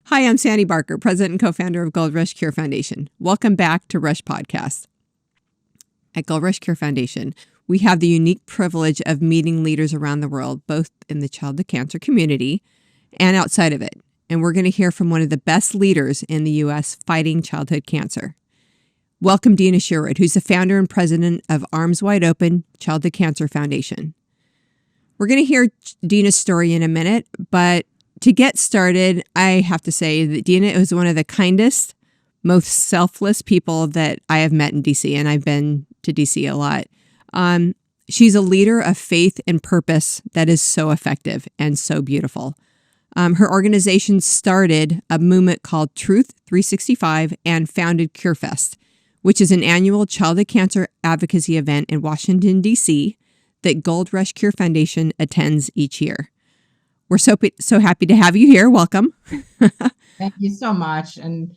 Hi, I'm Sandy Barker, president and co-founder of Gold Rush Cure Foundation. Welcome back to Rush Podcast. At Gold Rush Cure Foundation, we have the unique privilege of meeting leaders around the world, both in the childhood cancer community and outside of it. And we're going to hear from one of the best leaders in the U.S. fighting childhood cancer. Welcome, Dena Sherwood, who's the founder and president of Arms Wide Open Childhood Cancer Foundation. We're going to hear Dena's story in a minute, but to get started, I have to say that Dena is one of the kindest, most selfless people that I have met in DC, and I've been to DC a lot. She's a leader of faith and purpose that is so effective and so beautiful. Her organization started a movement called Truth 365 and founded CureFest, which is an annual childhood cancer advocacy event in Washington, D.C. that Gold Rush Cure Foundation attends each year. We're so happy to have you here. Welcome. Thank you so much. And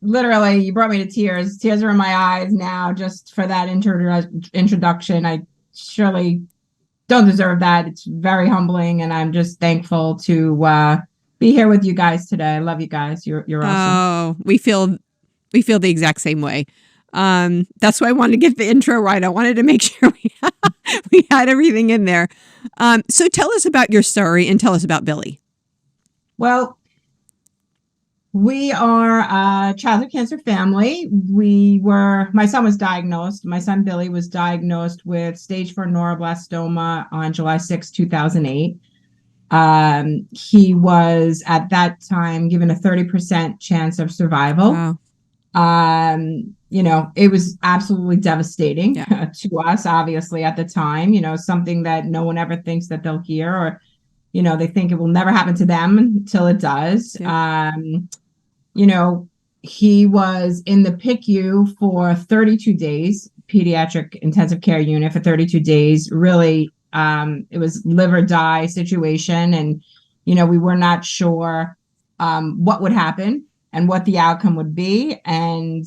literally, you brought me to tears. Tears are in my eyes now just for that introduction. I surely don't deserve that. It's very humbling, and I'm just thankful to be here with you guys today. I love you guys. You're awesome. Oh, we feel the exact same way. That's why I wanted to get the intro right. I wanted to make sure we had everything in there. So tell us about your story and tell us about Billy. Well, we are a childhood cancer family. My son was diagnosed. My son Billy was diagnosed with stage 4 neuroblastoma on July 6, 2008. He was at that time given a 30% chance of survival. Wow. It was absolutely devastating to us, obviously, at the time, something that no one ever thinks that they'll hear, or, they think it will never happen to them until it does. Yeah. He was in the PICU for 32 days, pediatric intensive care unit for 32 days. Really, it was live or die situation. And, we were not sure what would happen and what the outcome would be. And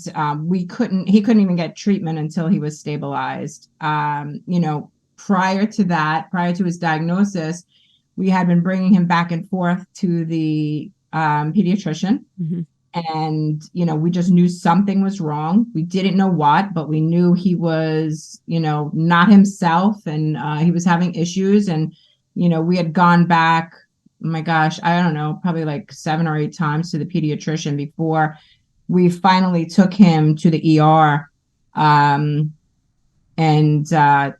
he couldn't even get treatment until he was stabilized. Prior to his diagnosis, we had been bringing him back and forth to the pediatrician. Mm-hmm. And, we just knew something was wrong. We didn't know what, but we knew he was, not himself, and he was having issues. And, we had gone back, oh my gosh, I don't know, probably like 7 or 8 times to the pediatrician before we finally took him to the ER. And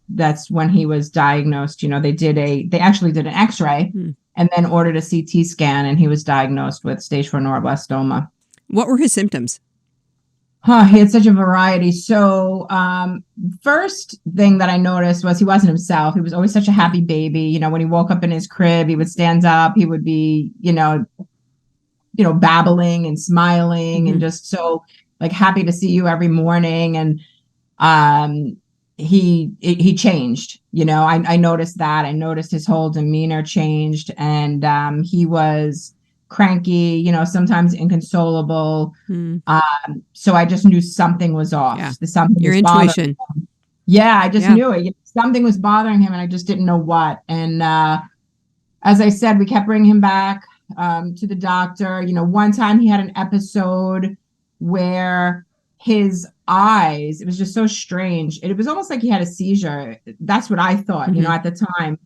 that's when he was diagnosed. They actually did an X-ray and then ordered a CT scan, and he was diagnosed with stage 4 neuroblastoma. What were his symptoms? He had such a variety. So first thing that I noticed was he wasn't himself. He was always such a happy baby. When he woke up in his crib, he would stand up. He would be, babbling and smiling and just so like happy to see you every morning. And he changed. I noticed that. I noticed his whole demeanor changed, and he was cranky, sometimes inconsolable. So I just knew something was off. Yeah. Something Your was intuition. I just knew it. Something was bothering him, and I just didn't know what. And as I said, we kept bringing him back to the doctor. One time he had an episode where his eyes, it was just so strange. It was almost like he had a seizure. That's what I thought, at the time,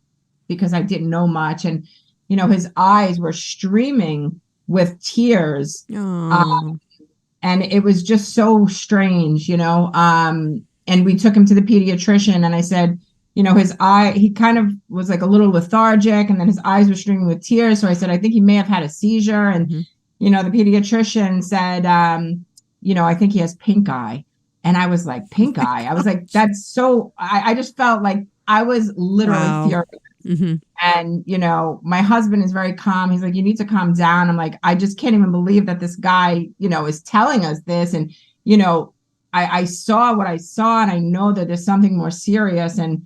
because I didn't know much. And his eyes were streaming with tears. And it was just so strange, and we took him to the pediatrician, and I said, his eye, he kind of was like a little lethargic, and then his eyes were streaming with tears. So I said, I think he may have had a seizure. And, the pediatrician said, I think he has pink eye. And I was like, pink eye? I was like, that's so, I just felt like I was literally furious. And, my husband is very calm. He's like, you need to calm down. I'm like, I just can't even believe that this guy, is telling us this. And, I saw what I saw, and I know that there's something more serious. And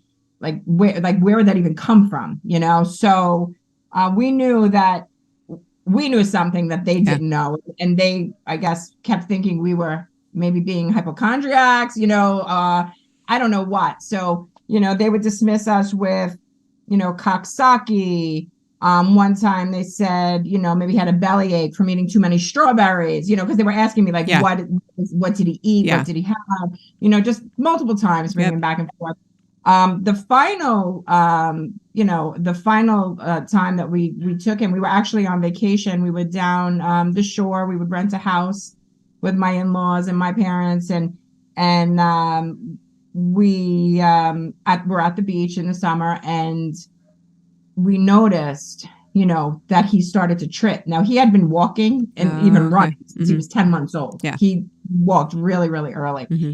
where would that even come from? So we knew something that they didn't know. And they, I guess, kept thinking we were maybe being hypochondriacs, I don't know what. So they would dismiss us with, coxsackie. One time they said, maybe he had a bellyache from eating too many strawberries, because they were asking me like, what did he eat? What did he have? Just multiple times bringing back and forth. The final time that we took him, we were actually on vacation. We were down the shore. We would rent a house with my in-laws and my parents, and we were at the beach in the summer, and we noticed, that he started to trip. Now, he had been walking and even running since he was 10 months old. Yeah. He walked really, really early. Mm-hmm.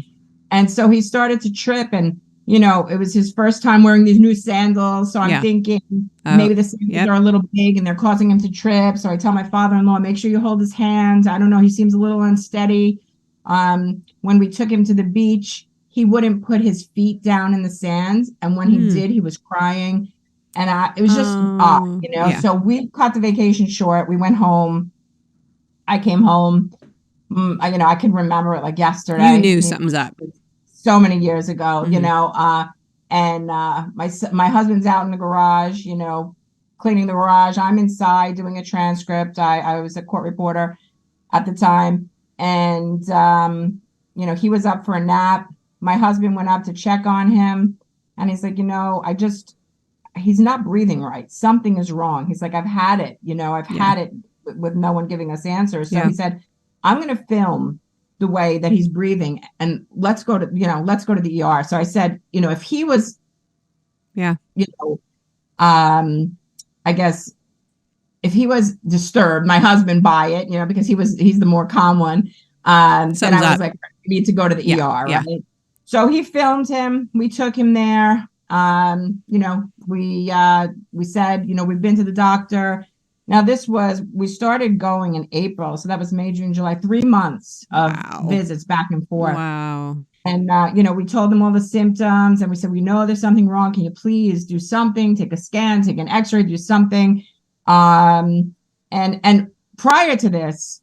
And so he started to trip, and, it was his first time wearing these new sandals. So I'm thinking maybe the sandals are a little big and they're causing him to trip. So I tell my father-in-law, make sure you hold his hand. I don't know. He seems a little unsteady. When we took him to the beach, he wouldn't put his feet down in the sand. And when he did, he was crying. And it was just odd, Yeah. So we cut the vacation short. We went home. I came home. I can remember it like yesterday. You knew something's up. So many years ago, and my husband's out in the garage, cleaning the garage. I'm inside doing a transcript. I was a court reporter at the time. And, he was up for a nap. My husband went up to check on him. And he's like, he's not breathing right. Something is wrong. He's like, I've had it, I've had it with no one giving us answers. So he said, I'm going to film the way that he's breathing, and let's go to the ER. So I said, if he was, I guess if he was disturbed, my husband by it, because he's the more calm one. Then I was like, we need to go to the ER. Right. So he filmed him. We took him there. We said, we've been to the doctor. Now we started going in April. So that was May, June, July, 3 months of visits back and forth. Wow. And, we told them all the symptoms, and we said, we know there's something wrong. Can you please do something? Take a scan, take an x-ray, do something. And prior to this,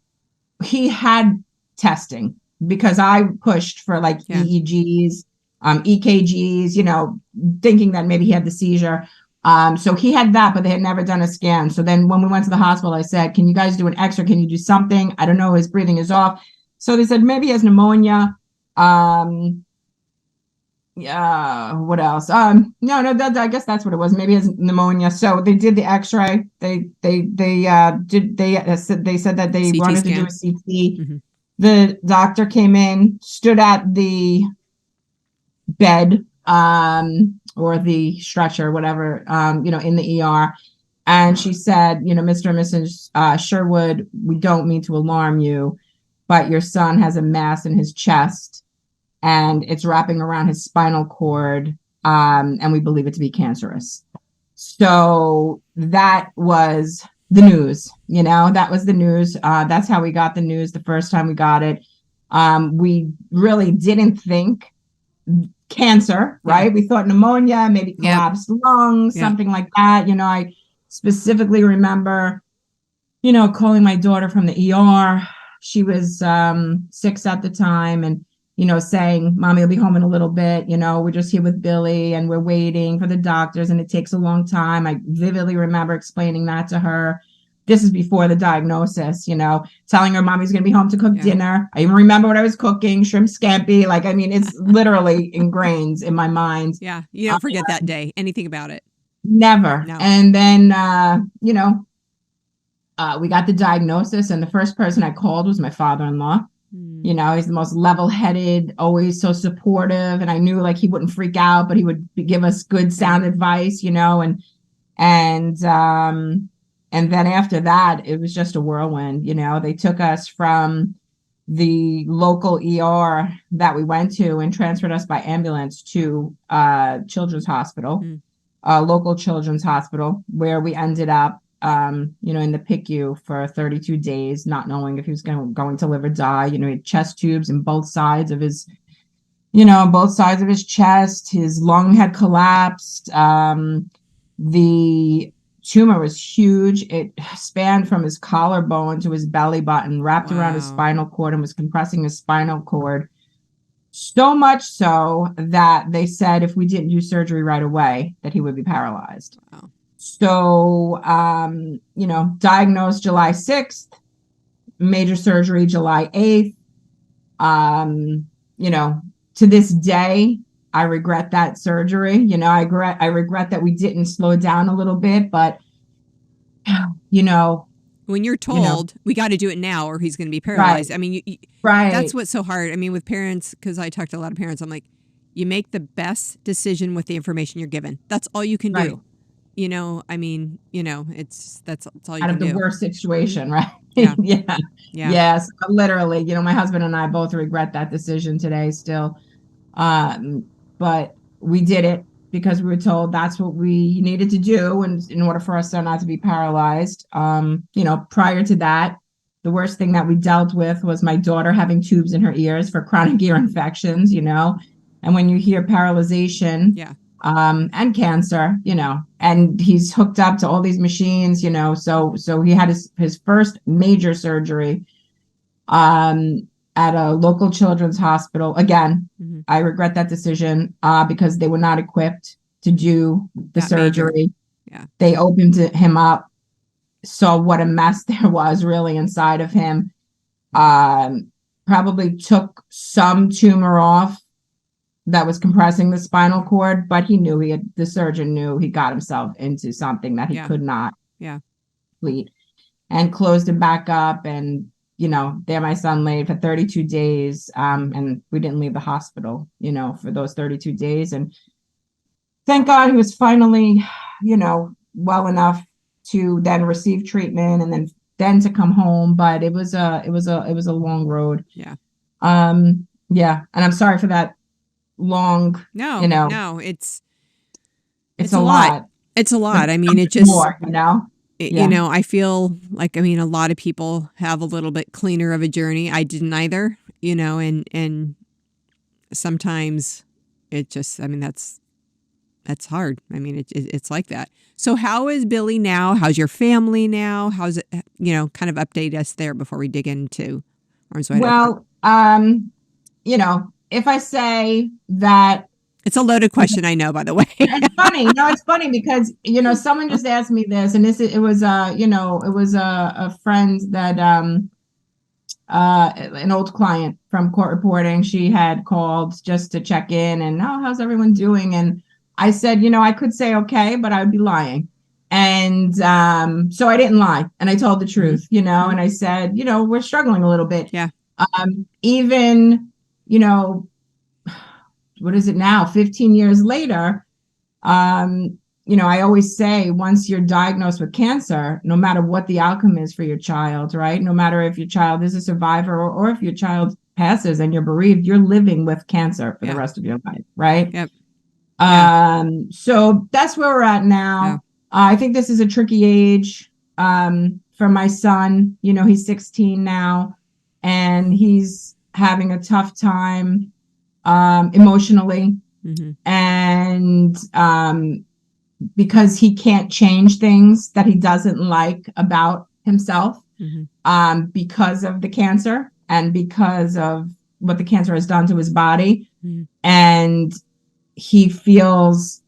he had testing because I pushed for like EEGs, EKGs, thinking that maybe he had the seizure. So he had that, but they had never done a scan. So then when we went to the hospital, I said, can you guys do an x-ray? Can you do something? I don't know. His breathing is off. So they said, maybe he has pneumonia. What else? No, I guess that's what it was. Maybe he has pneumonia. So they did the x-ray. They said that they wanted to do a CT. Mm-hmm. The doctor came in, stood at the bed, or the stretcher, whatever, in the ER. And she said, Mr. and Mrs. Sherwood, we don't mean to alarm you, but your son has a mass in his chest and it's wrapping around his spinal cord. And we believe it to be cancerous. So that was the news, that was the news. That's how we got the news the first time we got it. We really didn't think cancer, right? We thought pneumonia, maybe collapsed lungs, something like that. I specifically remember, calling my daughter from the ER. She was 6 at the time, and, saying, Mommy will be home in a little bit. We're just here with Billy and we're waiting for the doctors and it takes a long time. I vividly remember explaining that to her. This is before the diagnosis, telling her Mommy's going to be home to cook dinner. I even remember what I was cooking, shrimp scampi. It's literally ingrained in my mind. Yeah. You don't forget that day, anything about it. Never. No. And then, we got the diagnosis, and the first person I called was my father-in-law. He's the most level-headed, always so supportive. And I knew he wouldn't freak out, but he would give us good sound advice, and then after that, it was just a whirlwind. They took us from the local ER that we went to and transferred us by ambulance to Children's Hospital, local Children's Hospital, where we ended up, in the PICU for 32 days, not knowing if he was going to live or die. He had chest tubes in both sides of his, chest. His lung had collapsed. The tumor was huge. It spanned from his collarbone to his belly button, wrapped around his spinal cord, and was compressing his spinal cord. So much so that they said if we didn't do surgery right away, that he would be paralyzed. Wow. So, diagnosed July 6th, major surgery July 8th. Um, you know, to this day, I regret that surgery. I regret that we didn't slow down a little bit, but you know, when you're you know, told we got to do it now or he's going to be right, paralyzed. I mean, that's right, what's so hard. I mean, with parents, because I talk to a lot of parents, I'm like, you make the best decision with the information you're given. That's all you can right. do. I mean, that's all you Out can of the do. worst Hmm. situation, right? Yeah. Yeah. Yeah. Yes, literally. My husband and I both regret that decision today still. Um, but we did it because we were told that's what we needed to do and in order for our son not to be paralyzed. Prior to that, the worst thing that we dealt with was my daughter having tubes in her ears for chronic ear infections, and when you hear paralyzation, Yeah. and cancer, and he's hooked up to all these machines, so he had his first major surgery um, at a local children's hospital. Again, Hmm. I regret that decision because they were not equipped to do the That major. surgery. Yeah. They opened him up, saw what a mess there was really inside of him. Um, Probably took some tumor off that was compressing the spinal cord, but the surgeon knew he got himself into something that he Yeah. could not Yeah. complete and closed him back up. And, there my son laid for 32 days. And we didn't leave the hospital, for those 32 days. And thank God he was finally, well enough to then receive treatment and then to come home. But it was a long road. Yeah. Yeah. And I'm sorry for that long, No, you know, no, it's it's a a lot. lot, It's a but lot. I there's so mean, it much just, more. Yeah. I feel like, a lot of people have a little bit cleaner of a journey. I didn't either, and sometimes it just, that's hard. I mean, it's like that. So how is Billy now? How's your family now? How's it, kind of update us there before we dig into Arms Wide Open. Well, if I say that, It's a loaded question, I know, by the way. it's funny. No, it's funny because someone just asked me this, and it was a friend that an old client from court reporting. She had called just to check in and, oh, how's everyone doing? And I said, I could say okay, but I would be lying. And so I didn't lie, and I told the truth, Mm-hmm. and I said, we're struggling a little bit. Yeah. Even, what is it now? 15 years later, I always say once you're diagnosed with cancer, no matter what the outcome is for your child, right? No matter if your child is a survivor or if your child passes and you're bereaved, you're living with cancer for the rest of your life, right? Yep. Yeah. So that's where we're at now. Yeah. I think this is a tricky age for my son. He's 16 now, and he's having a tough time emotionally. Mm-hmm. And because he can't change things that he doesn't like about himself, because of the cancer and because of what the cancer has done to his body. Mm-hmm. And he feels,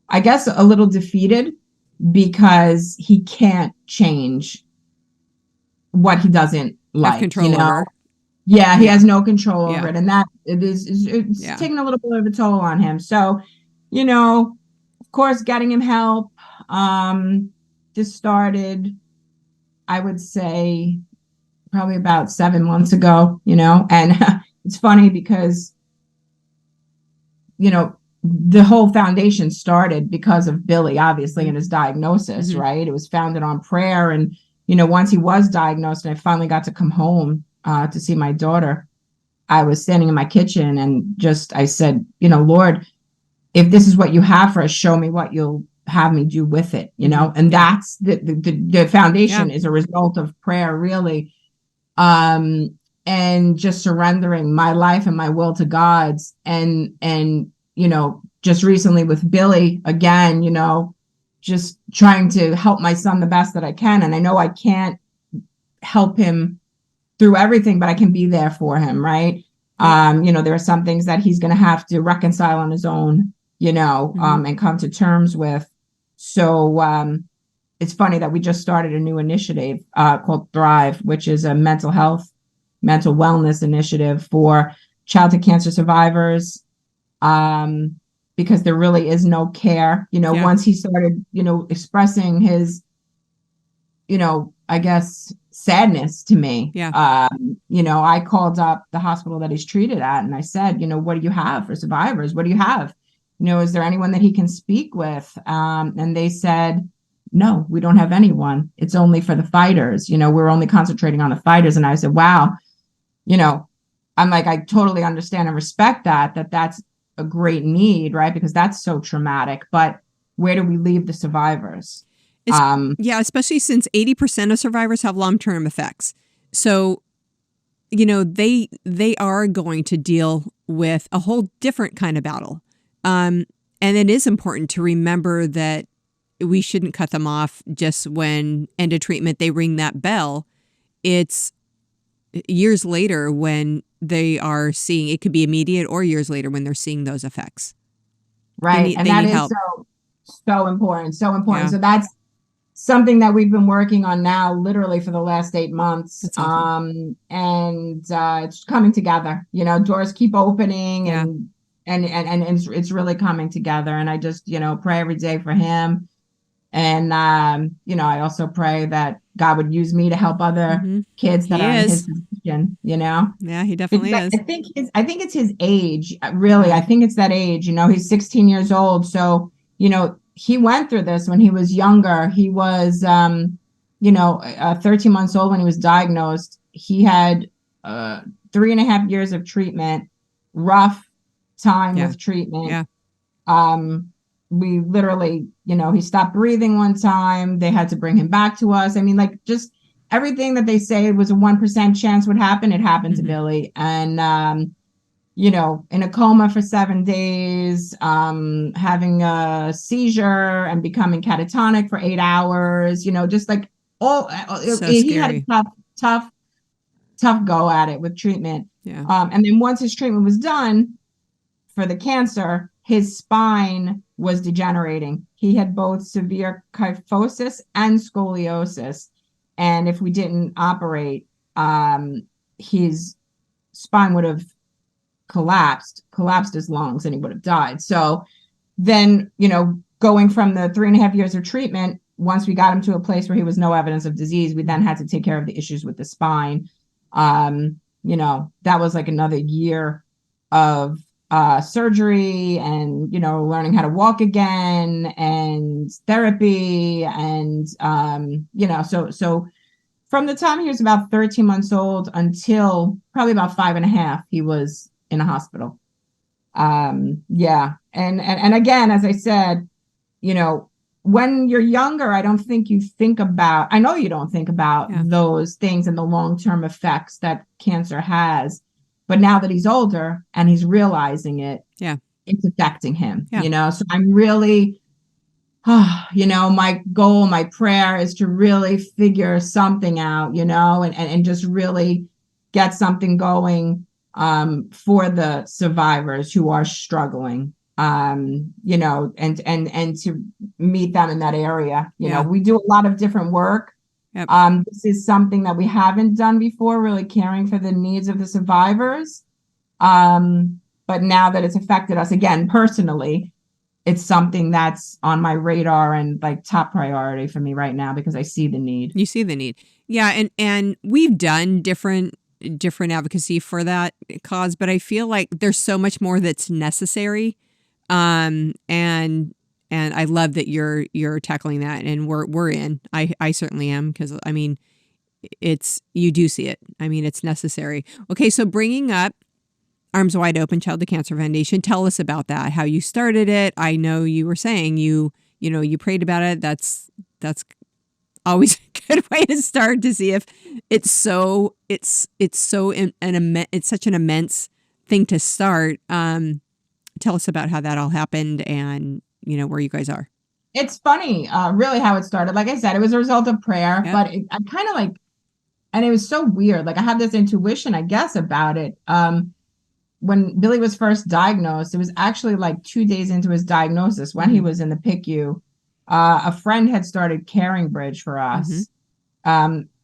I guess, a little defeated because he can't change what he doesn't like, control over. Yeah, he has no control over it. And that it's Yeah. taking a little bit of a toll on him. So, of course, getting him help. This started, I would say, probably about 7 months ago, and it's funny because, the whole foundation started because of Billy, obviously, and his diagnosis, right? It was founded on prayer. And, once he was diagnosed and I finally got to come home to see my daughter, I was standing in my kitchen and I said, Lord, if this is what you have for us, show me what you'll have me do with it, and that's the foundation is a result of prayer, really. And just surrendering my life and my will to God's and just recently with Billy again, just trying to help my son the best that I can. And I know I can't help him through everything, but I can be there for him. Right. There are some things that he's going to have to reconcile on his own, and come to terms with. So it's funny that we just started a new initiative called Thrive, which is a mental wellness initiative for childhood cancer survivors, because there really is no care. Once he started, expressing his, I guess, sadness to me. Yeah. I called up the hospital that he's treated at, and I said, what do you have for survivors? What do you have? Is there anyone that he can speak with? And they said, no, we don't have anyone. It's only for the fighters. We're only concentrating on the fighters. And I said, wow, I'm like, I totally understand and respect that's a great need, right? Because that's so traumatic. But where do we leave the survivors? Especially since 80% of survivors have long-term effects. So, they are going to deal with a whole different kind of battle. And it is important to remember that we shouldn't cut them off just when end of treatment they ring that bell. It's years later when they are seeing, it could be immediate or years later when they're seeing those effects. Right. And that is so important. So important. Yeah. So that's something that we've been working on now literally for the last 8 months. Awesome. And it's coming together. Doors keep opening and it's really coming together. And I just, pray every day for him. And, I also pray that God would use me to help other kids that are in his position, Yeah, he definitely is. I think it's his age, really. I think it's that age, he's 16 years old. So, he went through this when he was younger. He was, 13 months old when he was diagnosed. He had 3.5 years of treatment, rough time with treatment. Yeah. We literally, he stopped breathing one time. They had to bring him back to us. I mean, like, just everything that they say was a 1% chance would happen. It happened to Billy. And, in a coma for 7 days, having a seizure and becoming catatonic for 8 hours, just like he had a tough go at it with treatment. Yeah. And then once his treatment was done for the cancer, his spine was degenerating. He had both severe kyphosis and scoliosis. And if we didn't operate, his spine would have collapsed his lungs, and he would have died. So then, going from the 3.5 years of treatment, once we got him to a place where he was no evidence of disease, we then had to take care of the issues with the spine. That was like another year of surgery and, learning how to walk again and therapy. And, so from the time he was about 13 months old until probably about 5.5, he was in a hospital. Yeah. And again, as I said, when you're younger, I don't think you think about, I know you don't think about those things and the long-term effects that cancer has. But now that he's older and he's realizing it, it's affecting him, So I'm really, my goal, my prayer is to really figure something out, and just really get something going for the survivors who are struggling, and to meet them in that area. We do a lot of different work. Yep. This is something that we haven't done before, really caring for the needs of the survivors. But now that it's affected us again personally, it's something that's on my radar and like top priority for me right now because I see the need. You see the need. Yeah. And we've done different advocacy for that cause, but I feel like there's so much more that's necessary. And I love that you're tackling that, and we're in. I certainly am, because I mean, you do see it. I mean, it's necessary. Okay, so bringing up Arms Wide Open Childhood Cancer Foundation, tell us about that. How you started it. I know you were saying you prayed about it. That's always a good way to start, to see if it's such an immense thing to start. Tell us about how that all happened and where you guys are. It's funny, really how it started. Like I said, it was a result of prayer, but I kind of and it was so weird. Like I had this intuition, I guess, about it. when Billy was first diagnosed, it was actually like 2 days into his diagnosis when he was in the PICU. A friend had started Caring Bridge for us,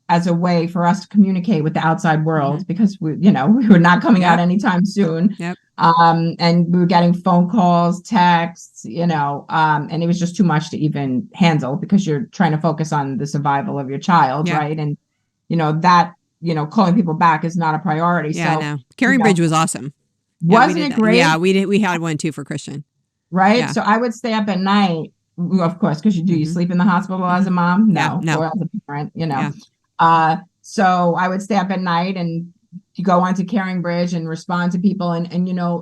as a way for us to communicate with the outside world, because we were not coming out anytime soon. Yep. And we were getting phone calls, texts, and it was just too much to even handle, because you're trying to focus on the survival of your child, right? And that calling people back is not a priority. Yeah, so Caring Bridge was awesome. Wasn't it great? Yeah, we had one too for Christian. Right. Yeah. So I would stay up at night, of course, because you sleep in the hospital as a mom? No. Or as a parent, so I would stay up at night and go onto Caring Bridge and respond to people. And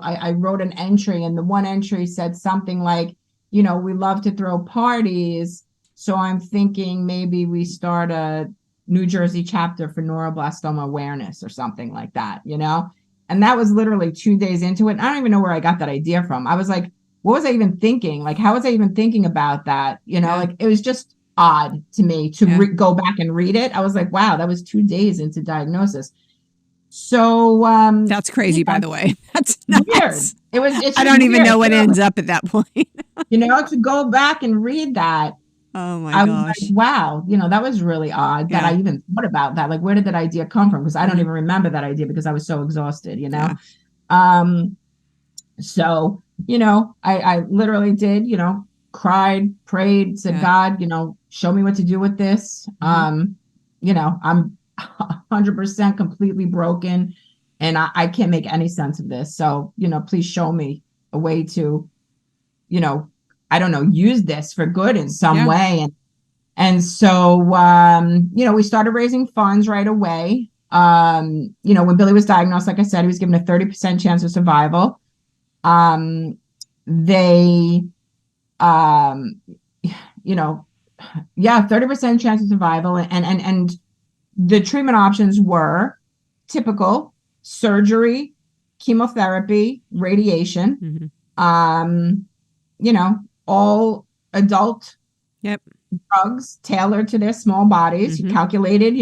I wrote an entry, and the one entry said something like, we love to throw parties. So I'm thinking maybe we start a New Jersey chapter for neuroblastoma awareness or something like that, And that was literally 2 days into it. I don't even know where I got that idea from. I was like, what was I even thinking? Like, how was I even thinking about that? Like, it was just odd to me to go back and read it. I was like, wow, that was 2 days into diagnosis. So that's crazy, by the way. That's nuts. Weird. It's I don't even know what ends up at that point. To go back and read that. Oh my gosh. Like, wow, that was really odd that I even thought about that. Like, where did that idea come from? Because I don't even remember that idea, because I was so exhausted, So, I literally did, cried, prayed, said, God, show me what to do with this. I'm 100% completely broken, and I can't make any sense of this. So, please show me a way to, I don't know, use this for good in some way. And so, we started raising funds right away. When Billy was diagnosed, like I said, he was given a 30% chance of survival. They, 30% chance of survival. And the treatment options were typical: surgery, chemotherapy, radiation, all adult drugs tailored to their small bodies, calculated,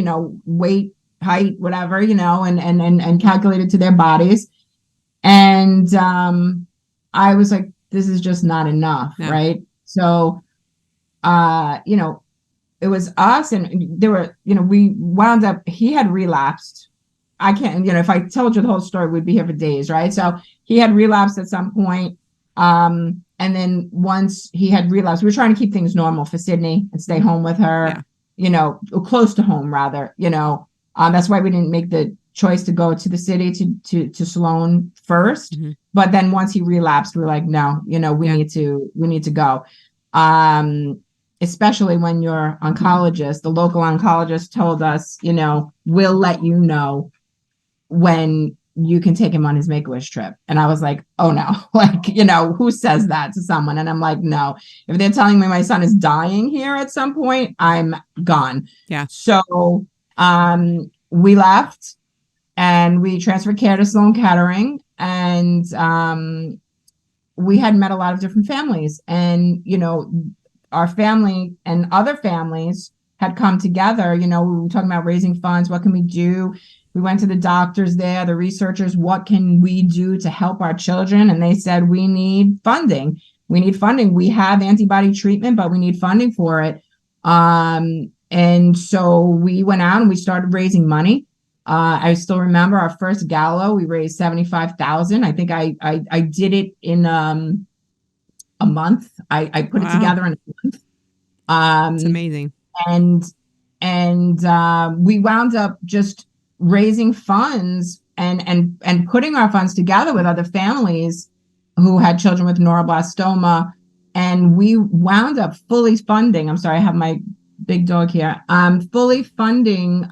weight, height, whatever, and calculated to their bodies. And I was like, this is just not enough, right? So, it was us, and there were, we wound up, he had relapsed. I can't, if I told you the whole story, we'd be here for days, right? So he had relapsed at some point. And then once he had relapsed, we were trying to keep things normal for Sydney and stay home with her, close to home rather, that's why we didn't make the choice to go to the city to Sloan first. But then once he relapsed, we were like, no, we need to go. Especially when your oncologist, the local oncologist, told us, we'll let you know when you can take him on his Make-A-Wish trip. And I was like, oh no, like, who says that to someone? And I'm like, no, if they're telling me my son is dying here at some point, I'm gone. Yeah. So we left and we transferred care to Sloan Kettering, and we had met a lot of different families, and, our family and other families had come together. We were talking about raising funds. What can we do? We went to the doctors there, the researchers. What can we do to help our children? And they said, we need funding. We need funding. We have antibody treatment, but we need funding for it. And so we went out and we started raising money. I still remember our first gala, we raised $75,000. I think I did it in a month. I put it together in a month. It's amazing. And we wound up just raising funds and putting our funds together with other families who had children with neuroblastoma. And we wound up fully funding. I'm sorry, I have my big dog here. Fully funding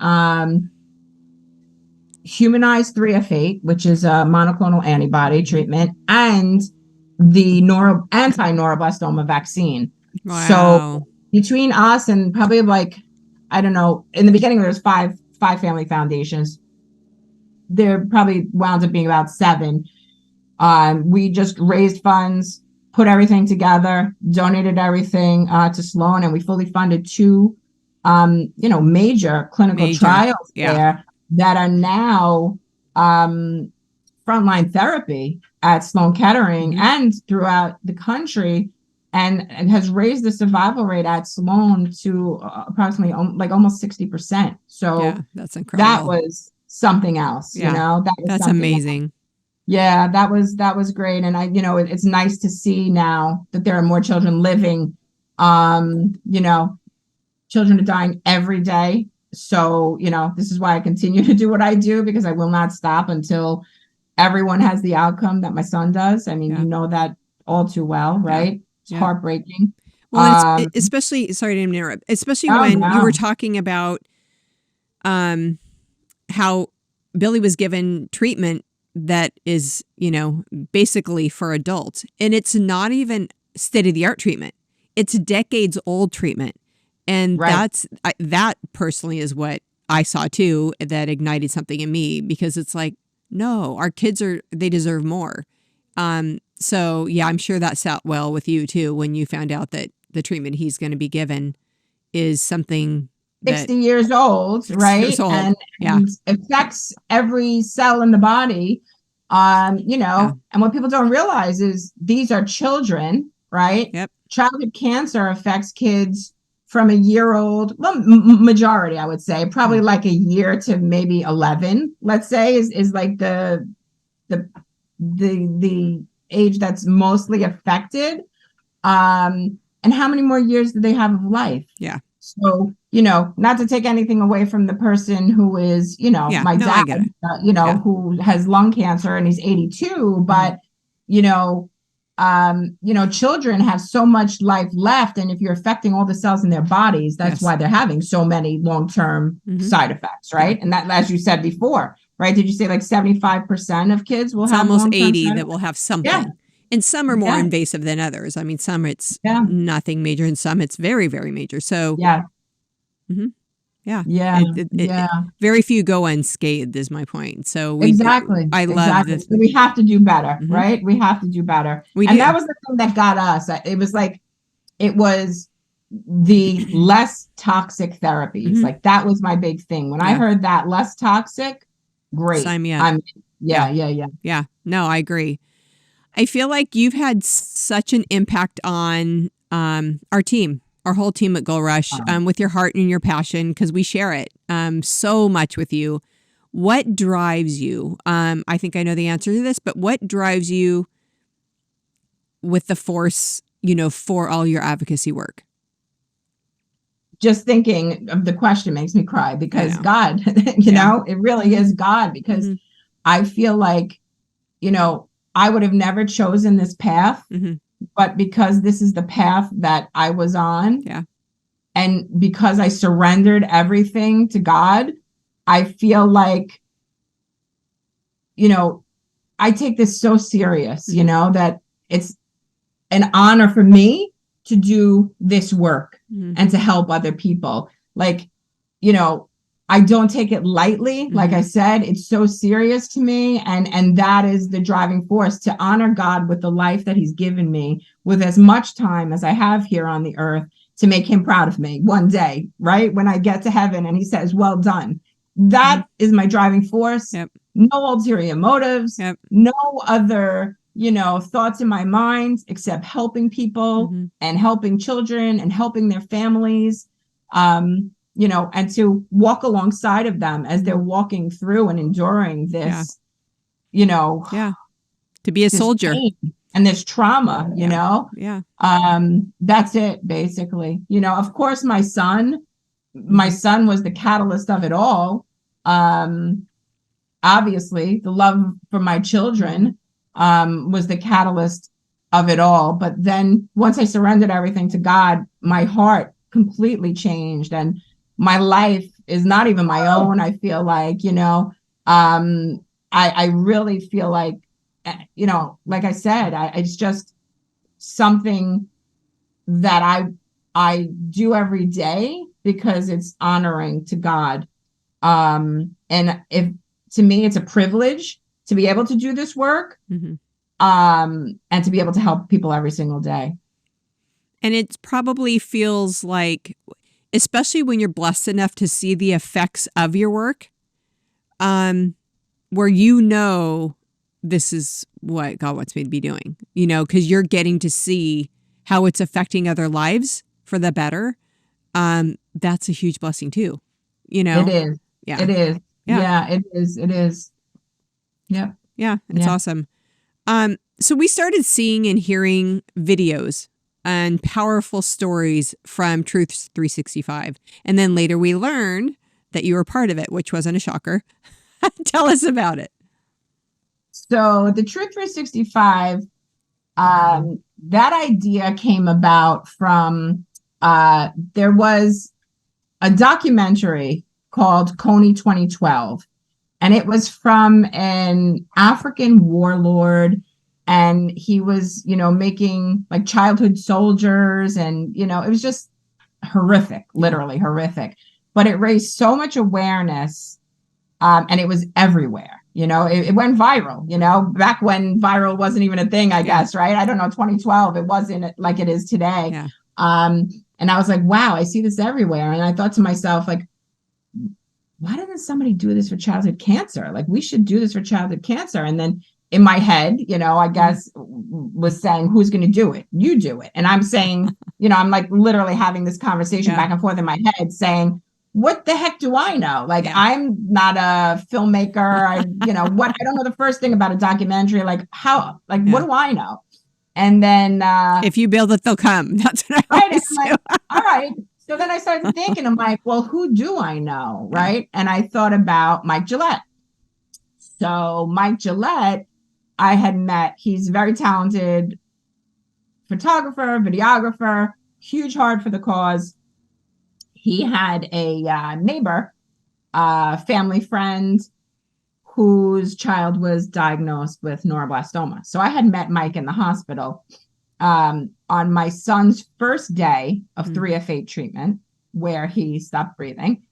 humanized 3F8, which is a monoclonal antibody treatment, and the anti-neuroblastoma vaccine. Wow. So between us and probably I don't know, in the beginning there was five family foundations. There probably wound up being about 7. We just raised funds, put everything together, donated everything to Sloan, and we fully funded 2 major clinical trials there that are now frontline therapy at Sloan Kettering and throughout the country, and has raised the survival rate at Sloan to approximately like almost 60%. So yeah, that's incredible. That was something else, yeah. That was that's amazing. Else. Yeah, that was great. And it's nice to see now that there are more children living. Children are dying every day. So, this is why I continue to do what I do, because I will not stop until everyone has the outcome that my son does. I mean, you know that all too well, right? It's heartbreaking. Well, it's especially, sorry to interrupt, especially when you were talking about how Billy was given treatment that is, basically for adults. And it's not even state-of-the-art treatment. It's decades old treatment. And that personally is what I saw too, that ignited something in me, because it's like, no, our kids they deserve more. So yeah, I'm sure that sat well with you too, when you found out that the treatment he's going to be given is something 60 years old, 60 right? years old. And affects every cell in the body. And what people don't realize is these are children, right? Yep. Childhood cancer affects kids from a year old, well, majority, I would say, probably like a year to maybe 11, let's say, is like the age that's mostly affected. And how many more years do they have of life? Yeah. So, not to take anything away from the person who is, my dad, who has lung cancer and he's 82, but, children have so much life left. And if you're affecting all the cells in their bodies, that's why they're having so many long-term side effects, right? And that, as you said before, right? Did you say like 75% of kids will have almost 80 that will have something? Yeah. And some are more invasive than others. I mean, some it's nothing major, and some it's very, very major. So very few go unscathed is my point. So I love this. We have to do better, right? We have to do better. That was the thing that got us. It was like, it was the less toxic therapies. Like that was my big thing. When I heard that less toxic, great. Sign me up. Yeah. No, I agree. I feel like you've had such an impact on our team, our whole team at Gold Rush, with your heart and your passion, because we share it so much with you. What drives you? I think I know the answer to this, but what drives you with the force, for all your advocacy work? Just thinking of the question makes me cry, because God, it really is God, because I feel like, I would have never chosen this path, but because this is the path that I was on, and because I surrendered everything to God, I feel like, I take this so serious, that it's an honor for me to do this work and to help other people. Like, I don't take it lightly. Like I said, it's so serious to me. And that is the driving force, to honor God with the life that he's given me, with as much time as I have here on the earth, to make him proud of me one day, right? When I get to heaven and he says, well done. That is my driving force. No ulterior motives, no other, thoughts in my mind except helping people and helping children and helping their families. And to walk alongside of them as they're walking through and enduring this, to be a soldier and this trauma, that's it basically. Of course, my son was the catalyst of it all. Obviously the love for my children, was the catalyst of it all. But then once I surrendered everything to God, my heart completely changed, and my life is not even my own. I feel like, I really feel like, like I said, it's just something that I do every day because it's honoring to God. And to me, it's a privilege to be able to do this work, and to be able to help people every single day. And it probably feels like, especially when you're blessed enough to see the effects of your work, where this is what God wants me to be doing, because you're getting to see how it's affecting other lives for the better. That's a huge blessing too, It is. Yeah. It is. Yeah. Yeah, it is. It is. Yep. Yeah. It's awesome. So we started seeing and hearing videos and powerful stories from Truth 365. And then later we learned that you were part of it, which wasn't a shocker. Tell us about it. So the Truth 365, that idea came about from, there was a documentary called Coney 2012. And it was from an African warlord. And he was, making like childhood soldiers. And, it was just horrific, literally horrific. But it raised so much awareness. And it was everywhere. It went viral, back when viral wasn't even a thing, I guess, right? I don't know, 2012, it wasn't like it is today. Yeah. And I was like, wow, I see this everywhere. And I thought to myself, like, why doesn't somebody do this for childhood cancer? Like, we should do this for childhood cancer. And then in my head, I guess was saying, who's going to do it? You do it. And I'm saying, I'm like literally having this conversation back and forth in my head saying, what the heck do I know? Like, I'm not a filmmaker. I don't know the first thing about a documentary. Like what do I know? And then if you build it, they'll come. That's what I always do. Like, all right. So then I started thinking, I'm like, well, who do I know? Right. And I thought about Mike Gillette. So Mike Gillette, I had met, he's a very talented photographer, videographer, huge heart for the cause. He had a neighbor, family friend, whose child was diagnosed with neuroblastoma. So I had met Mike in the hospital on my son's first day of 3F8 treatment, where he stopped breathing.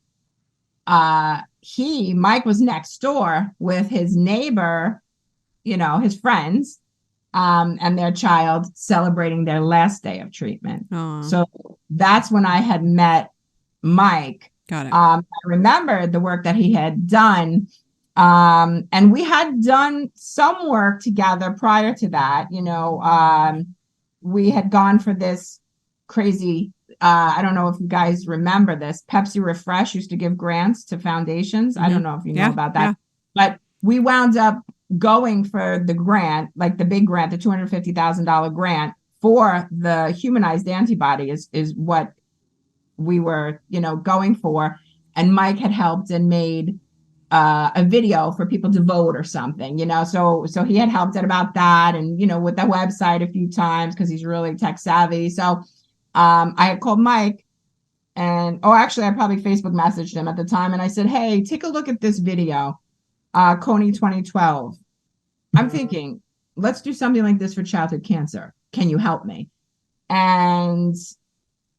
Mike was next door with his neighbor, his friends, and their child celebrating their last day of treatment. Aww. So that's when I had met Mike. Got it. I remembered the work that he had done. And we had done some work together prior to that. We had gone for this crazy, I don't know if you guys remember this, Pepsi Refresh used to give grants to foundations. I don't know if you know about that, but we wound up going for the grant, like the big grant, the $250,000 grant for the humanized antibody is what we were, going for. And Mike had helped and made a video for people to vote or something, so he had helped out about that, and with the website a few times because he's really tech savvy. So I had called Mike, and actually I probably Facebook messaged him at the time, and I said, hey, take a look at this video, Coney 2012. I'm thinking, let's do something like this for childhood cancer. Can you help me? And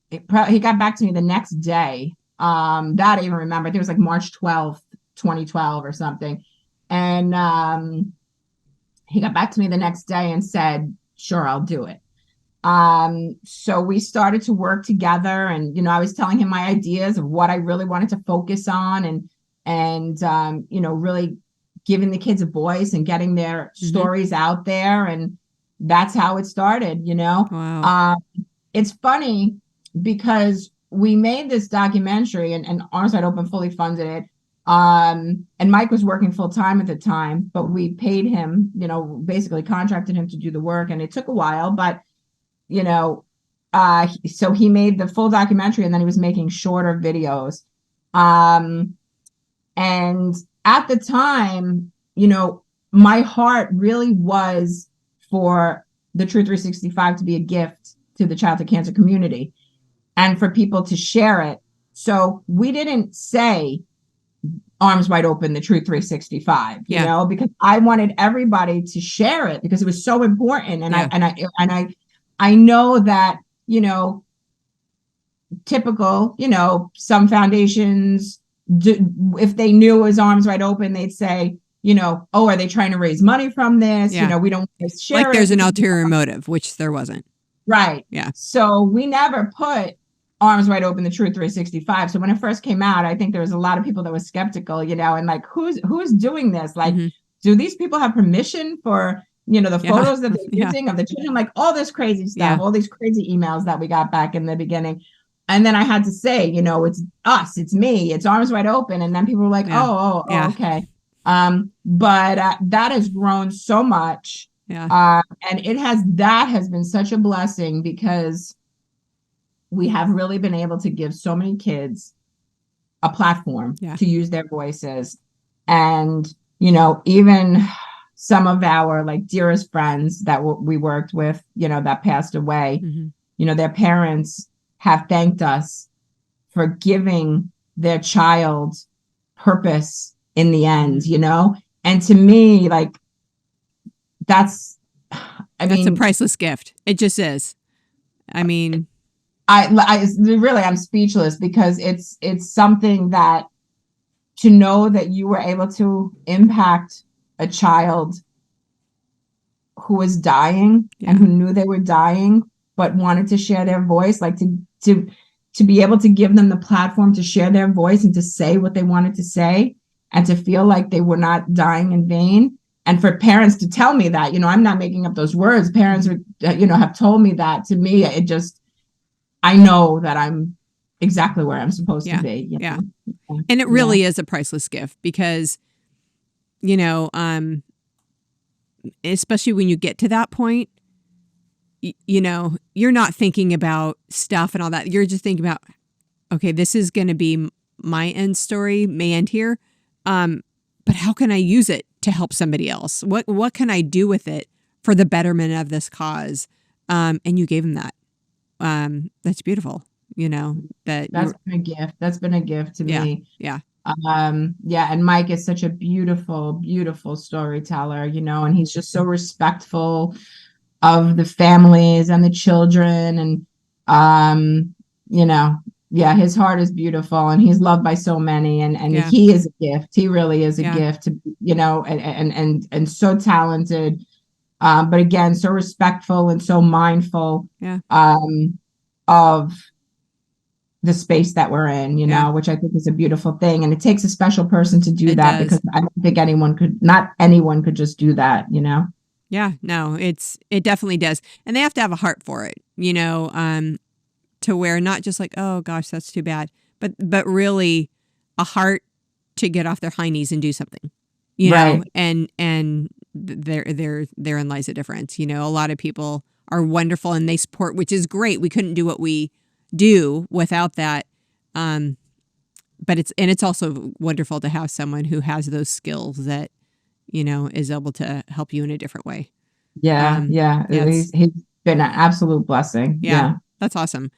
he got back to me the next day. That I even remember. I think it was like March 12th, 2012 or something. And he got back to me the next day and said, sure, I'll do it. So we started to work together, and, I was telling him my ideas of what I really wanted to focus on, and really giving the kids a voice and getting their stories out there. And that's how it started, Wow. It's funny because we made this documentary, and Arms Wide Open fully funded it. And Mike was working full time at the time, but we paid him, basically contracted him to do the work, and it took a while, but, so he made the full documentary, and then he was making shorter videos. And at the time, my heart really was for the Truth 365 to be a gift to the childhood cancer community and for people to share it. So we didn't say Arms Wide Open, the Truth 365, because I wanted everybody to share it because it was so important. And I know that, typical, some foundations, if they knew it was Arms Wide Open, they'd say, are they trying to raise money from this? We don't share like it. There's an ulterior motive, which there wasn't. Right. Yeah. So we never put Arms Wide Open, the Truth 365. So when it first came out, I think there was a lot of people that were skeptical, and like, who's doing this? Like, do these people have permission for, the photos that they're using of the children? Like all this crazy stuff, all these crazy emails that we got back in the beginning. And then I had to say, it's us, it's me, it's Arms Wide Open. And then people were like, okay. But that has grown so much. And that has been such a blessing, because we have really been able to give so many kids a platform to use their voices. And, even some of our like dearest friends that we worked with, that passed away, their parents have thanked us for giving their child purpose in the end, and to me, like, that's a priceless gift. It just is. I mean, I really, I'm speechless, because it's something that, to know that you were able to impact a child who was dying and who knew they were dying, but wanted to share their voice, like to be able to give them the platform to share their voice and to say what they wanted to say, and to feel like they were not dying in vain. And for parents to tell me that, I'm not making up those words. Parents are, have told me that. To me, it just, I know that I'm exactly where I'm supposed to be. And it really is a priceless gift, because, especially when you get to that point, you're not thinking about stuff and all that. You're just thinking about, okay, this is going to be my end story, may end here. But how can I use it to help somebody else? What can I do with it for the betterment of this cause? And you gave him that. That's beautiful. That's been a gift. That's been a gift to me. Yeah. And Mike is such a beautiful, beautiful storyteller, and he's just so respectful of the families and the children. And, his heart is beautiful, and he's loved by so many, and he is a gift. He really is a gift to, and so talented. But again, so respectful and so mindful, of the space that we're in, which I think is a beautiful thing. And it takes a special person to do that, because I don't think not anyone could just do that, Yeah, no, it definitely does. And they have to have a heart for it, to where not just like, oh gosh, that's too bad, but really a heart to get off their high knees and do something, know, and therein lies the difference. A lot of people are wonderful and they support, which is great. We couldn't do what we do without that. But it's also wonderful to have someone who has those skills that, is able to help you in a different way. He's been an absolute blessing. Yeah. That's awesome.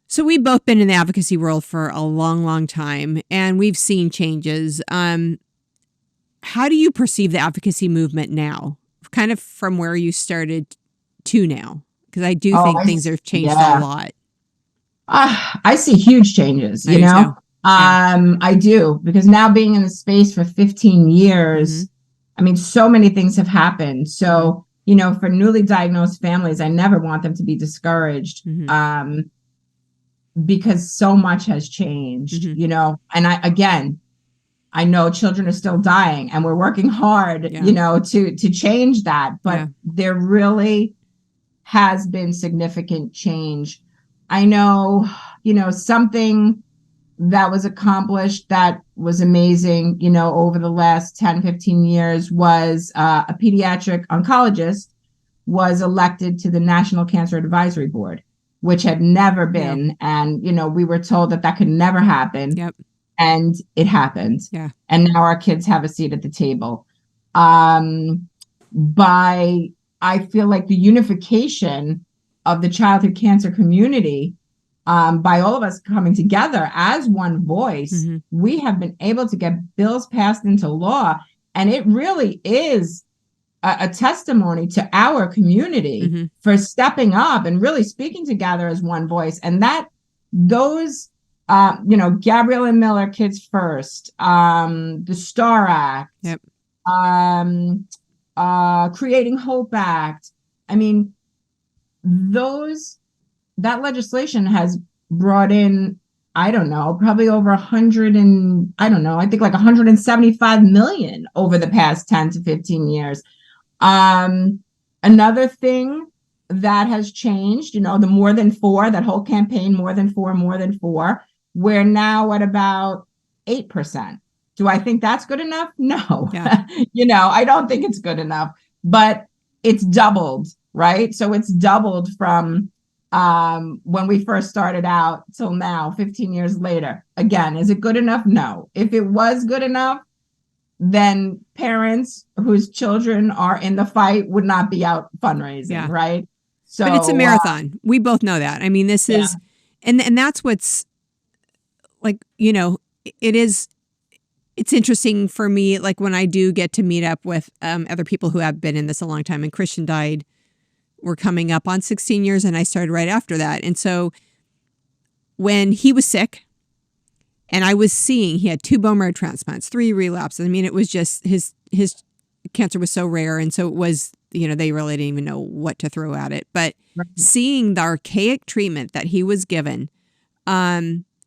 So we've both been in the advocacy world for a long, long time, and we've seen changes. How do you perceive the advocacy movement now, kind of from where you started to now? Because I do think things have changed a lot. I see huge changes, I do, because now being in the space for 15 years, I mean, so many things have happened. So, for newly diagnosed families, I never want them to be discouraged, because so much has changed, and I know children are still dying, and we're working hard, to change that, but there really has been significant change. I know, something that was accomplished that was amazing, over the last 10, 15 years was a pediatric oncologist was elected to the National Cancer Advisory Board, which had never been. And, we were told that could never happen. And it happened. And now our kids have a seat at the table. I feel like the unification of the childhood cancer community, by all of us coming together as one voice, we have been able to get bills passed into law. And it really is a testimony to our community for stepping up and really speaking together as one voice. And those, Gabrielle and Miller Kids First, the STAR Act, Creating Hope Act. I mean, that legislation has brought in I don't know, probably over 100 and I don't know, I think like 175 million over the past 10 to 15 years. Um, Another thing that has changed, the more than four, that whole campaign, more than four, we're now at about 8%. Do I think that's good enough? No. Yeah. I don't think it's good enough, but it's doubled, right? So it's doubled from when we first started out till now, 15 years later. Again, is it good enough? No. If it was good enough, then parents whose children are in the fight would not be out fundraising, Yeah. right? So, but it's a marathon. We both know that. I mean, this is, and that's what's like, it's interesting for me. Like when I do get to meet up with other people who have been in this a long time, and Christian died, we're coming up on 16 years, and I started right after that. And so when he was sick, and I was seeing he had 2 bone marrow transplants, 3 relapses. I mean, it was just his cancer was so rare. And so it was, they really didn't even know what to throw at it. But seeing the archaic treatment that he was given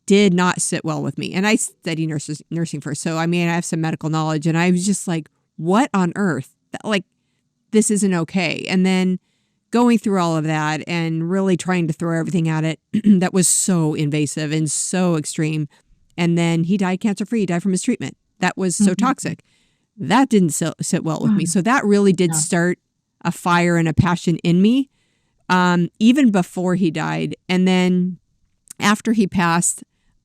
did not sit well with me. And I studied nursing first. So, I mean, I have some medical knowledge. And I was just like, what on earth? Like, this isn't okay. And then going through all of that and really trying to throw everything at it that was so invasive and so extreme. And then he died cancer-free. He died from his treatment. That was so toxic. That didn't sit well with me. So that really did start a fire and a passion in me, even before he died. And then after he passed,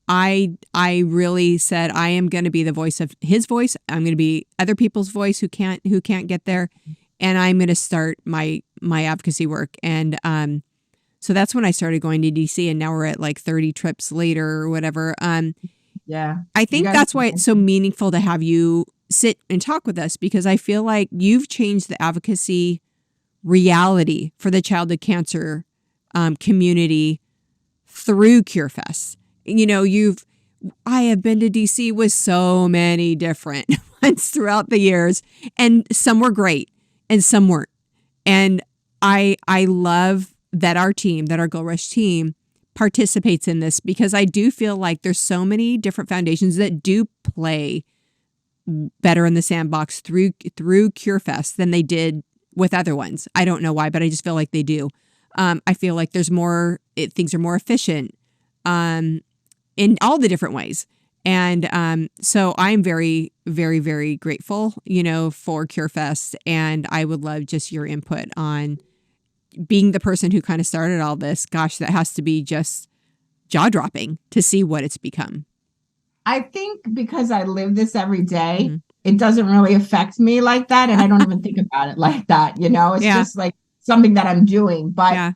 I really said, I am going to be the voice of his voice. I'm going to be other people's voice who can't get there. And I'm going to start my advocacy work. And so that's when I started going to DC. And now we're at like 30 trips later or whatever. Yeah. I think that's why it's so meaningful to have you sit and talk with us, because I feel like you've changed the advocacy reality for the childhood cancer community through CureFest. I have been to DC with so many different ones throughout the years, and some were great and some weren't. And I love that our Gold Rush team participates in this, because I do feel like there's so many different foundations that do play better in the sandbox through CureFest than they did with other ones. I don't know why, but I just feel like they do. I feel like things are more efficient in all the different ways. And so I'm very, very, very grateful, for CureFest. And I would love just your input on being the person who kind of started all this. Gosh, that has to be just jaw-dropping to see what it's become. I think because I live this every day, it doesn't really affect me like that. And I don't even think about it like that. It's just like something that I'm doing. But,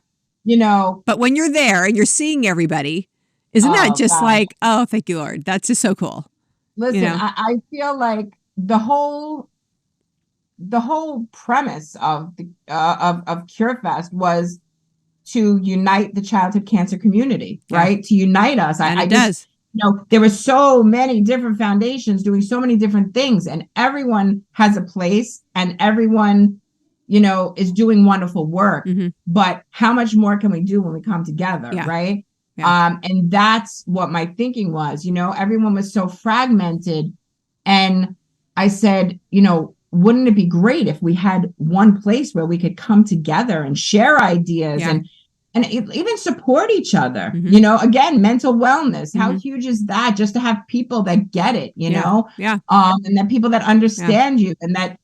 but when you're there and you're seeing everybody, isn't that just like, oh, thank you, Lord. That's just so cool. Listen, I feel like the whole premise of CureFest was to unite the childhood cancer community, right? To unite us. And it does. There were so many different foundations doing so many different things, and everyone has a place, and everyone, is doing wonderful work. But how much more can we do when we come together, right? Yeah. And that's what my thinking was. Everyone was so fragmented, and I said, wouldn't it be great if we had one place where we could come together and share ideas and even support each other? Again, mental wellness. How huge is that? Just to have people that get it, and that people that understand you, and that,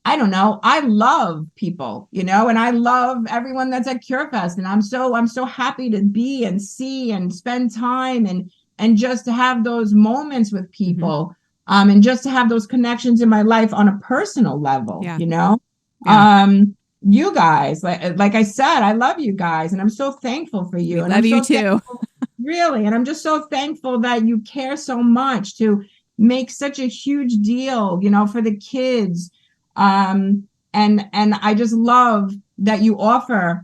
I don't know. I love people, and I love everyone that's at CureFest, and I'm so happy to be and see and spend time and just to have those moments with people. And just to have those connections in my life on a personal level, you guys, like I said, I love you guys, and I'm so thankful for you. And love you too. Really. And I'm just so thankful that you care so much to make such a huge deal, for the kids. And I just love that you offer,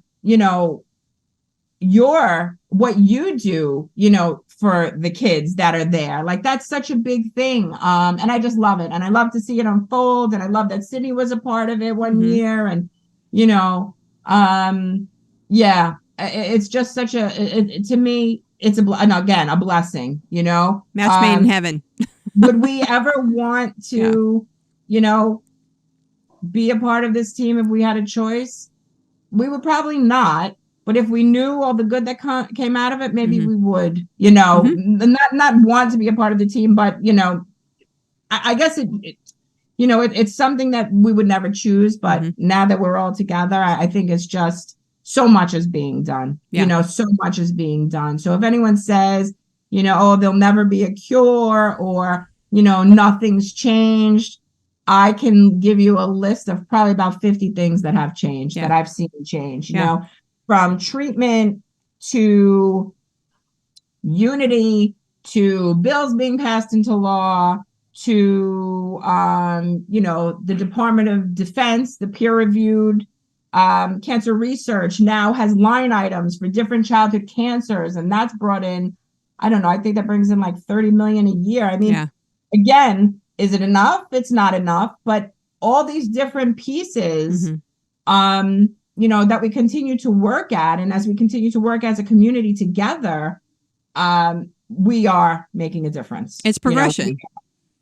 what you do, for the kids that are there. Like, that's such a big thing. And I just love it. And I love to see it unfold. And I love that Sydney was a part of it one year. And, it's just such to me, it's again, a blessing, Match made in heaven. Would we ever want to, be a part of this team if we had a choice? We would probably not. But if we knew all the good that came out of it, maybe we would, not want to be a part of the team, but, I guess it's something that we would never choose. But now that we're all together, I think it's just so much is being done, so much is being done. So if anyone says, oh, there'll never be a cure or, nothing's changed, I can give you a list of probably about 50 things that have changed that I've seen change, from treatment to unity to bills being passed into law to, the Department of Defense, the peer-reviewed cancer research now has line items for different childhood cancers. And that's brought in, I don't know, I think that brings in like 30 million a year. I mean, again, is it enough? It's not enough, but all these different pieces, that we continue to work at. And as we continue to work as a community together, we are making a difference. It's progression.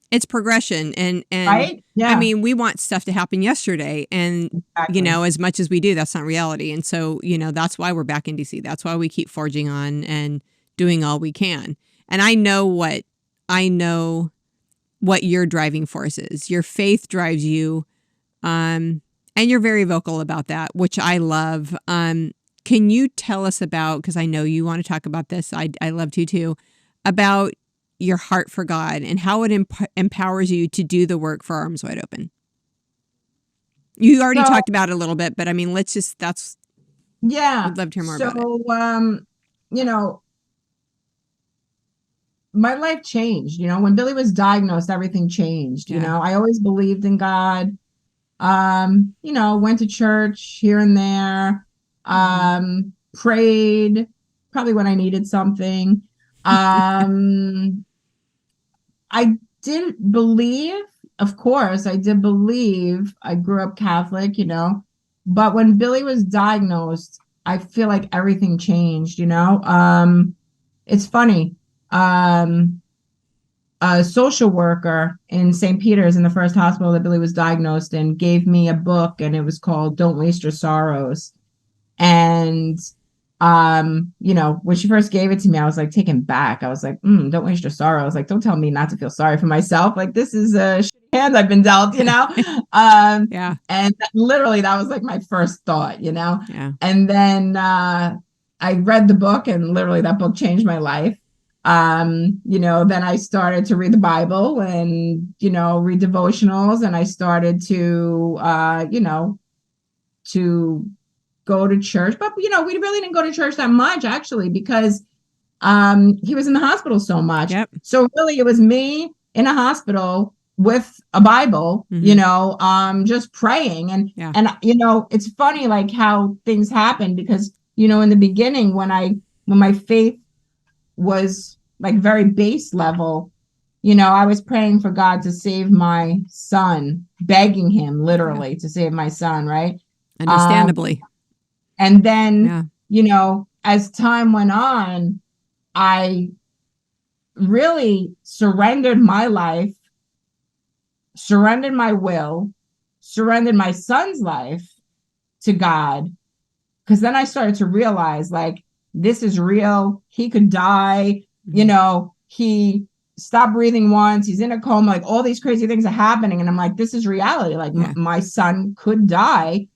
It's progression. And right? Yeah. I mean, we want stuff to happen yesterday. And, as much as we do, that's not reality. And so, that's why we're back in DC. That's why we keep forging on and doing all we can. And I know what your driving force is. Your faith drives you. And you're very vocal about that, which I love. Can you tell us about, because I know you want to talk about this, I love to too, about your heart for God and how it empowers you to do the work for Arms Wide Open? You already talked about it a little bit, but I mean, we'd love to hear more about it. My life changed, when Billy was diagnosed, everything changed. I always believed in God. Went to church here and there, prayed probably when I needed something. I didn't believe, of course, I did believe. I grew up Catholic, but when Billy was diagnosed, I feel like everything changed, it's funny. A social worker in St. Peter's, in the first hospital that Billy was diagnosed in, gave me a book, and it was called Don't Waste Your Sorrows. And, when she first gave it to me, I was like taken back. I was like, don't waste your sorrows. Like, don't tell me not to feel sorry for myself. Like, this is a shitty hand I've been dealt, And literally that was like my first thought, And then I read the book, and literally that book changed my life. Then I started to read the Bible and, read devotionals, and I started to, to go to church. But, we really didn't go to church that much, actually, because he was in the hospital so much. Yep. So really it was me in a hospital with a Bible, just praying. And, it's funny, like how things happen, because, in the beginning, when my faith was like very base level, I was praying for God to save my son, begging him literally to save my son, right? Understandably. And then, as time went on, I really surrendered my life, surrendered my will, surrendered my son's life to God. Because then I started to realize, like, this is real. He could die. He stopped breathing once. He's in a coma. Like, all these crazy things are happening. And I'm like, this is reality. Like, my son could die.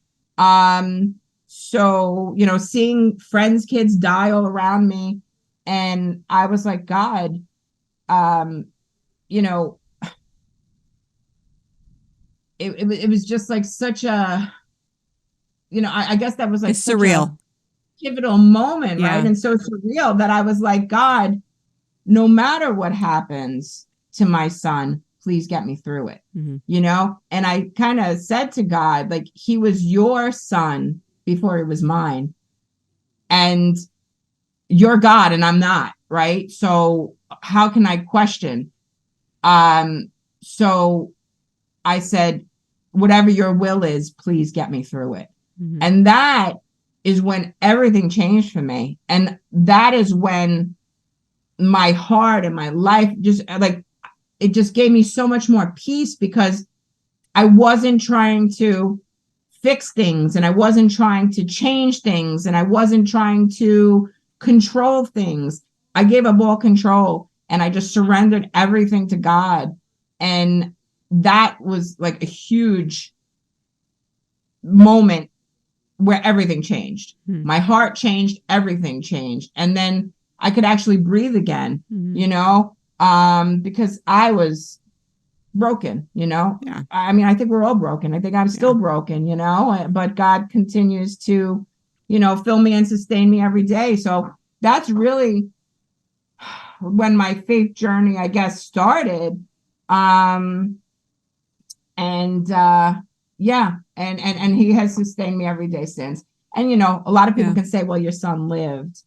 So, seeing friends' kids die all around me. And I was like, God, it was just like such a, I guess that was like it's surreal. Pivotal moment, right? And so surreal that I was like, God, no matter what happens to my son, please get me through it. And I kind of said to God, like, he was your son before he was mine, and you're God and I'm not, right? So how can I question? So I said, whatever your will is, please get me through it. And that is when everything changed for me. And that is when my heart and my life just like, it just gave me so much more peace because I wasn't trying to fix things and I wasn't trying to change things and I wasn't trying to control things. I gave up all control and I just surrendered everything to God. And that was like a huge moment where everything changed. My heart changed, everything changed. And then I could actually breathe again, because I was broken, Yeah. I mean, I think we're all broken. I think I'm still broken, but God continues to, fill me and sustain me every day. So that's really when my faith journey, I guess, started. And and he has sustained me every day since. And a lot of people can say, well, your son lived.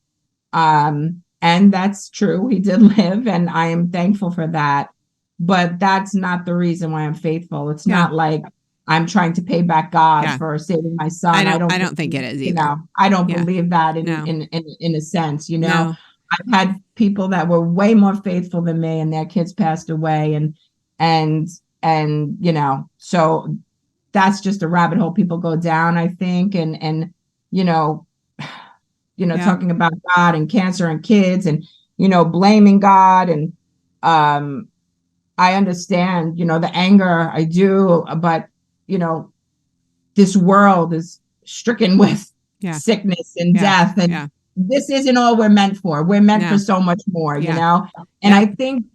And that's true. He did live, and I am thankful for that. But that's not the reason why I'm faithful. It's not like I'm trying to pay back God for saving my son. I don't think it is either. I don't believe that in a sense. No. I've had people that were way more faithful than me, and their kids passed away, and so that's just a rabbit hole people go down, I think, and talking about God and cancer and kids and blaming God, and I understand the anger, I do, but this world is stricken with sickness and death, and this isn't all we're meant for. We're meant for so much more, and I think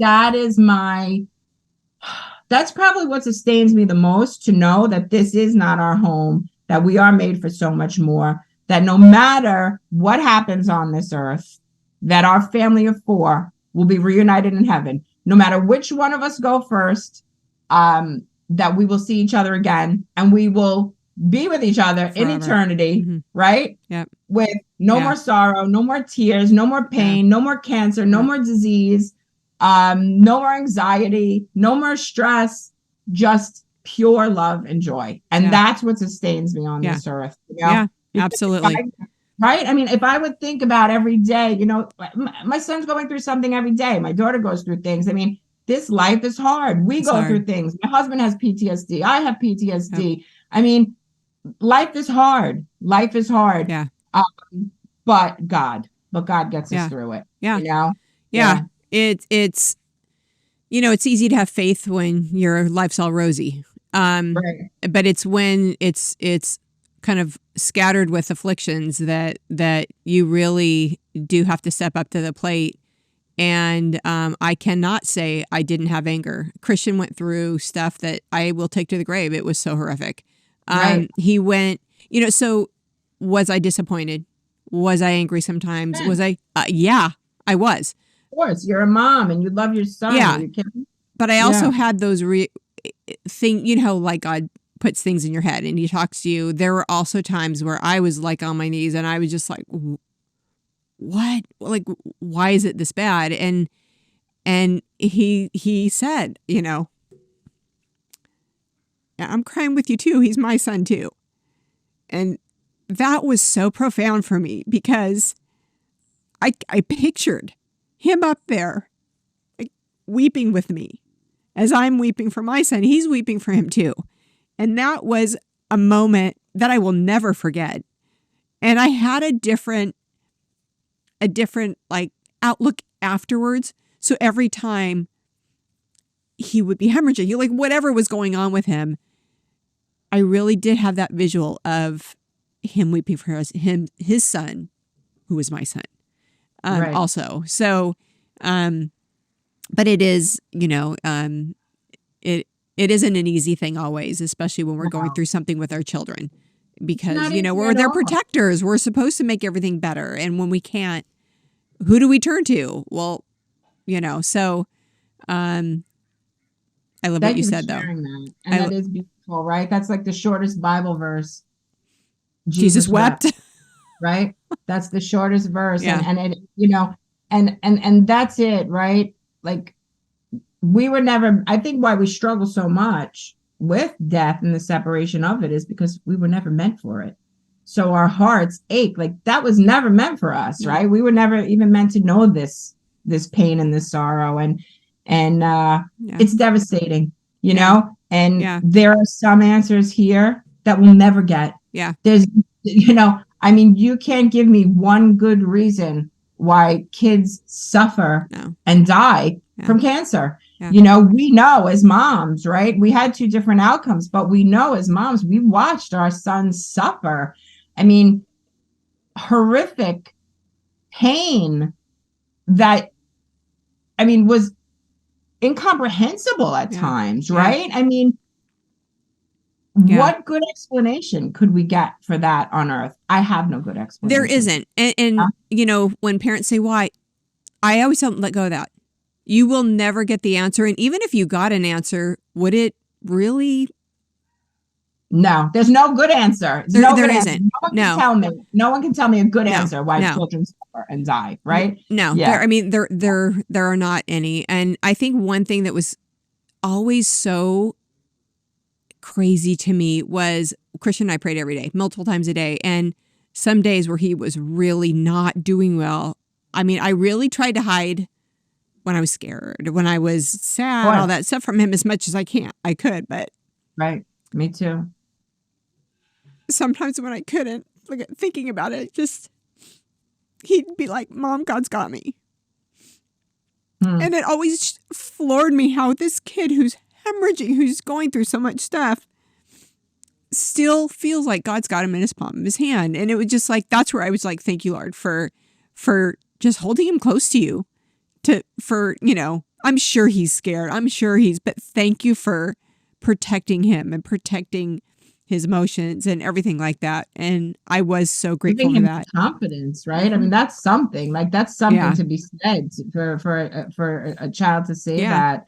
that's probably what sustains me the most, to know that this is not our home, that we are made for so much more, that no matter what happens on this earth, that our family of 4 will be reunited in heaven. No matter which one of us go first, that we will see each other again, and we will be with each other forever, in eternity, right? Yep. With no more sorrow, no more tears, no more pain, no more cancer, no more disease, no more anxiety, no more stress, just pure love and joy. And that's what sustains me on this earth. Yeah, absolutely. Right? I mean, if I would think about every day, my son's going through something every day. My daughter goes through things. I mean, this life is hard. We go through things. My husband has PTSD. I have PTSD. Yep. I mean, life is hard. Life is hard. Yeah. But God gets us through it. Yeah. Yeah. It's it's easy to have faith when your life's all rosy. Right. But it's when it's kind of scattered with afflictions that you really do have to step up to the plate. And I cannot say I didn't have anger. Christian went through stuff that I will take to the grave. It was so horrific. Right. He went, so was I disappointed? Was I angry sometimes? Was I? Yeah, I was. Of course, you're a mom and you love your son. Yeah. But I also had those like God puts things in your head and he talks to you. There were also times where I was like on my knees and I was just like, what? Like, why is it this bad? And he said, I'm crying with you too. He's my son too. And that was so profound for me because I pictured him up there like, weeping with me as I'm weeping for my son. He's weeping for him too. And that was a moment that I will never forget. And I had a different like outlook afterwards. So every time he would be hemorrhaging, like whatever was going on with him, I really did have that visual of him weeping for his son, who was my son, also. So, but it is, it isn't an easy thing always, especially when we're going through something with our children, because, we're their protectors. We're supposed to make everything better. And when we can't, who do we turn to? Well, so, I love what you said though. That. And that is beautiful, right? That's like the shortest Bible verse. Jesus wept. Right? That's the shortest verse. Yeah. And it, and that's it, right? Like we were never, I think why we struggle so much with death and the separation of it is because we were never meant for it. So our hearts ache. Like that was never meant for us, right? We were never even meant to know this this pain and this sorrow, and it's devastating, you know. And there are some answers here that we'll never get. There's, you know, I mean, you can't give me one good reason why kids suffer and die from cancer. You know, we know as moms, right? We had 2 different outcomes, but we know as moms, we watched our sons suffer. I mean, horrific pain that, I mean, was incomprehensible at times, right? I mean, what good explanation could we get for that on earth? I have no good explanation. There isn't. And you know, when parents say why, I always tell them, let go of that. You will never get the answer. And even if you got an answer, would it really? No, there's no good answer. There good isn't. Answer. No one can tell me a good answer why children suffer and die, right? No. I mean, there are not any. And I think one thing that was always so crazy to me was Christian and I prayed every day, multiple times a day. And some days where he was really not doing well. I mean, I really tried to hide when I was scared, when I was sad, all that stuff from him as much as I could, but. Right. Me too. Sometimes when I couldn't, like thinking about it, just, he'd be like, Mom, God's got me. And it always floored me how this kid who's hemorrhaging, who's going through so much stuff, still feels like God's got him in his palm of his hand. And it was just like, that's where I was like, thank you, Lord, for just holding him close to you. You know, I'm sure he's scared. But thank you for protecting him and protecting his emotions and everything like that. And I was so grateful for that. Confidence, right? I mean, that's something to be said for a child to say that,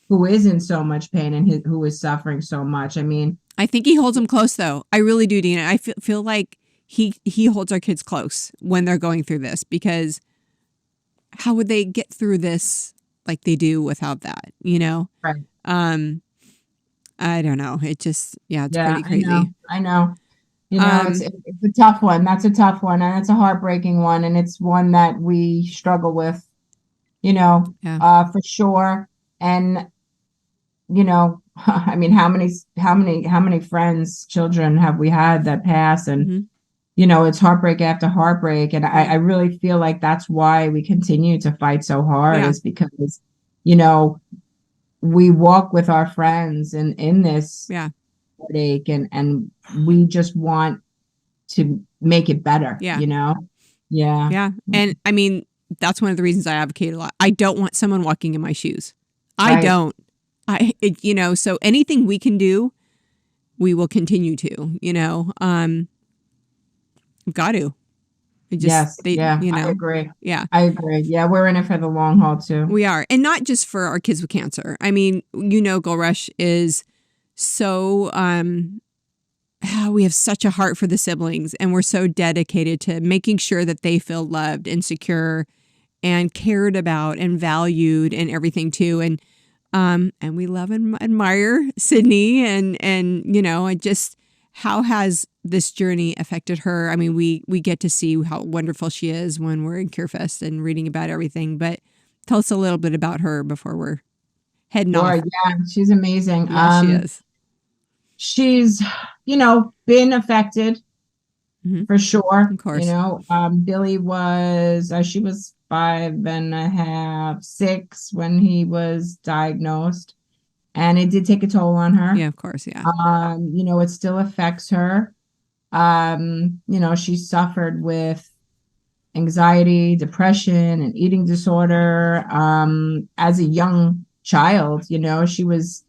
who is in so much pain and who is suffering so much. I mean, I think he holds them close, though. I really do, Dena. I feel like he holds our kids close when they're going through this, because how would they get through this like they do without that, you know? Right. I don't know. It just, it's pretty crazy. I know. You know, it's a tough one. That's a tough one. And it's a heartbreaking one. And it's one that we struggle with, you know, for sure. And, you know, I mean, how many friends, children have we had that pass? And, you know, it's heartbreak after heartbreak. And I really feel like that's why we continue to fight so hard, is because, you know, we walk with our friends in this heartache, and we just want to make it better, you know? Yeah. And I mean, that's one of the reasons I advocate a lot. I don't want someone walking in my shoes. I don't. You know, so anything we can do, we will continue to, you know, we've got to. You know, I agree. Yeah. I agree. Yeah, we're in it for the long haul too. We are. And not just for our kids with cancer. I mean, you know, Gold Rush is so, we have such a heart for the siblings, and we're so dedicated to making sure that they feel loved and secure and cared about and valued and everything too. And we love and admire Sydney, and you know, how has this journey affected her? I mean, we get to see how wonderful she is when we're in CureFest and reading about everything, but tell us a little bit about her before we're heading off. Yeah, she's amazing. Yeah, she is. She's, you know, been affected for sure. Of course. You know, Billy was, she was 5.5, 6 when he was diagnosed. And it did take a toll on her. Yeah, of course. Yeah. You know, it still affects her. You know, she suffered with anxiety, depression, and eating disorder. As a young child, you know, she was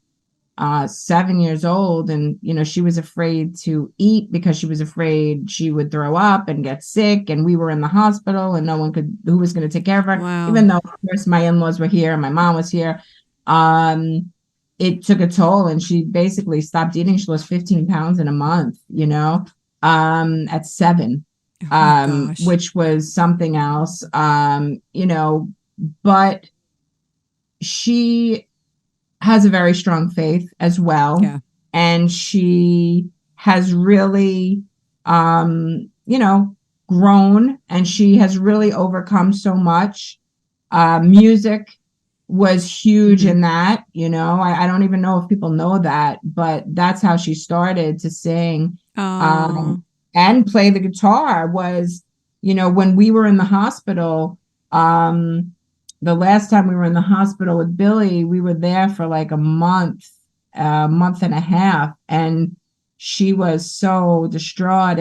7 years old, and, you know, she was afraid to eat because she was afraid she would throw up and get sick. And we were in the hospital, and no one who was going to take care of her. Wow. Even though, of course, my in-laws were here and my mom was here. It took a toll, and she basically stopped eating. She lost 15 pounds in a month, you know, at 7, which was something else, you know, but she has a very strong faith as well. Yeah. And she has really, you know, grown, and she has really overcome so much. Music was huge in that, I don't even know if people know that, but that's how she started to sing, and play the guitar was, when we were in the hospital, the last time we were in the hospital with Billy, we were there for like a month and a half, and she was so distraught,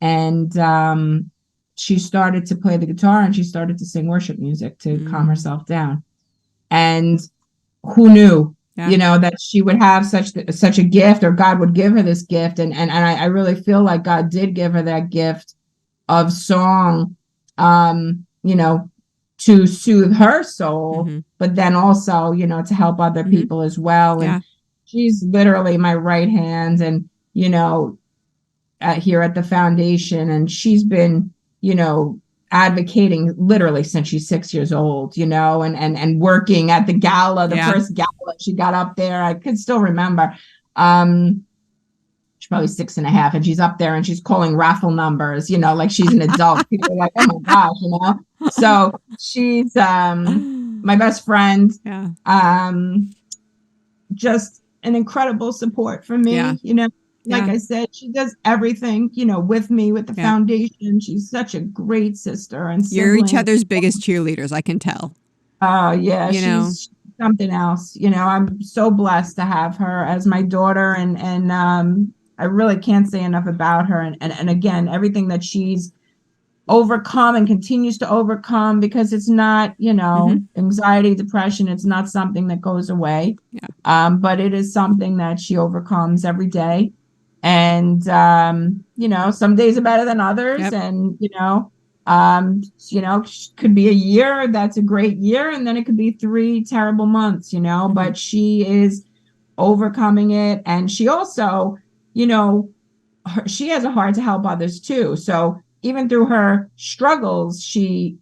and she started to play the guitar and she started to sing worship music to calm herself down. And who knew, that she would have such a gift, or God would give her this gift. And I really feel like God did give her that gift of song, to soothe her soul, but then also, to help other people as well. And she's literally my right hand, and, here at the foundation, and she's been, advocating literally since she's 6 years old, and working at the gala, the first gala she got up there. I could still remember. She's probably 6.5, and she's up there and she's calling raffle numbers, like she's an adult. People are like, oh my gosh, So she's my best friend. Just an incredible support for me, Like I said, she does everything, with me, with the foundation. She's such a great sister and sibling. You're each other's biggest cheerleaders, I can tell. Oh, yeah. She's something else. I'm so blessed to have her as my daughter. And I really can't say enough about her. And again, everything that she's overcome and continues to overcome, because it's not, anxiety, depression. It's not something that goes away. But it is something that she overcomes every day. And, some days are better than others. And, could be a year that's a great year, and then it could be 3 terrible months, but she is overcoming it. And she also, she has a heart to help others too. So even through her struggles, she,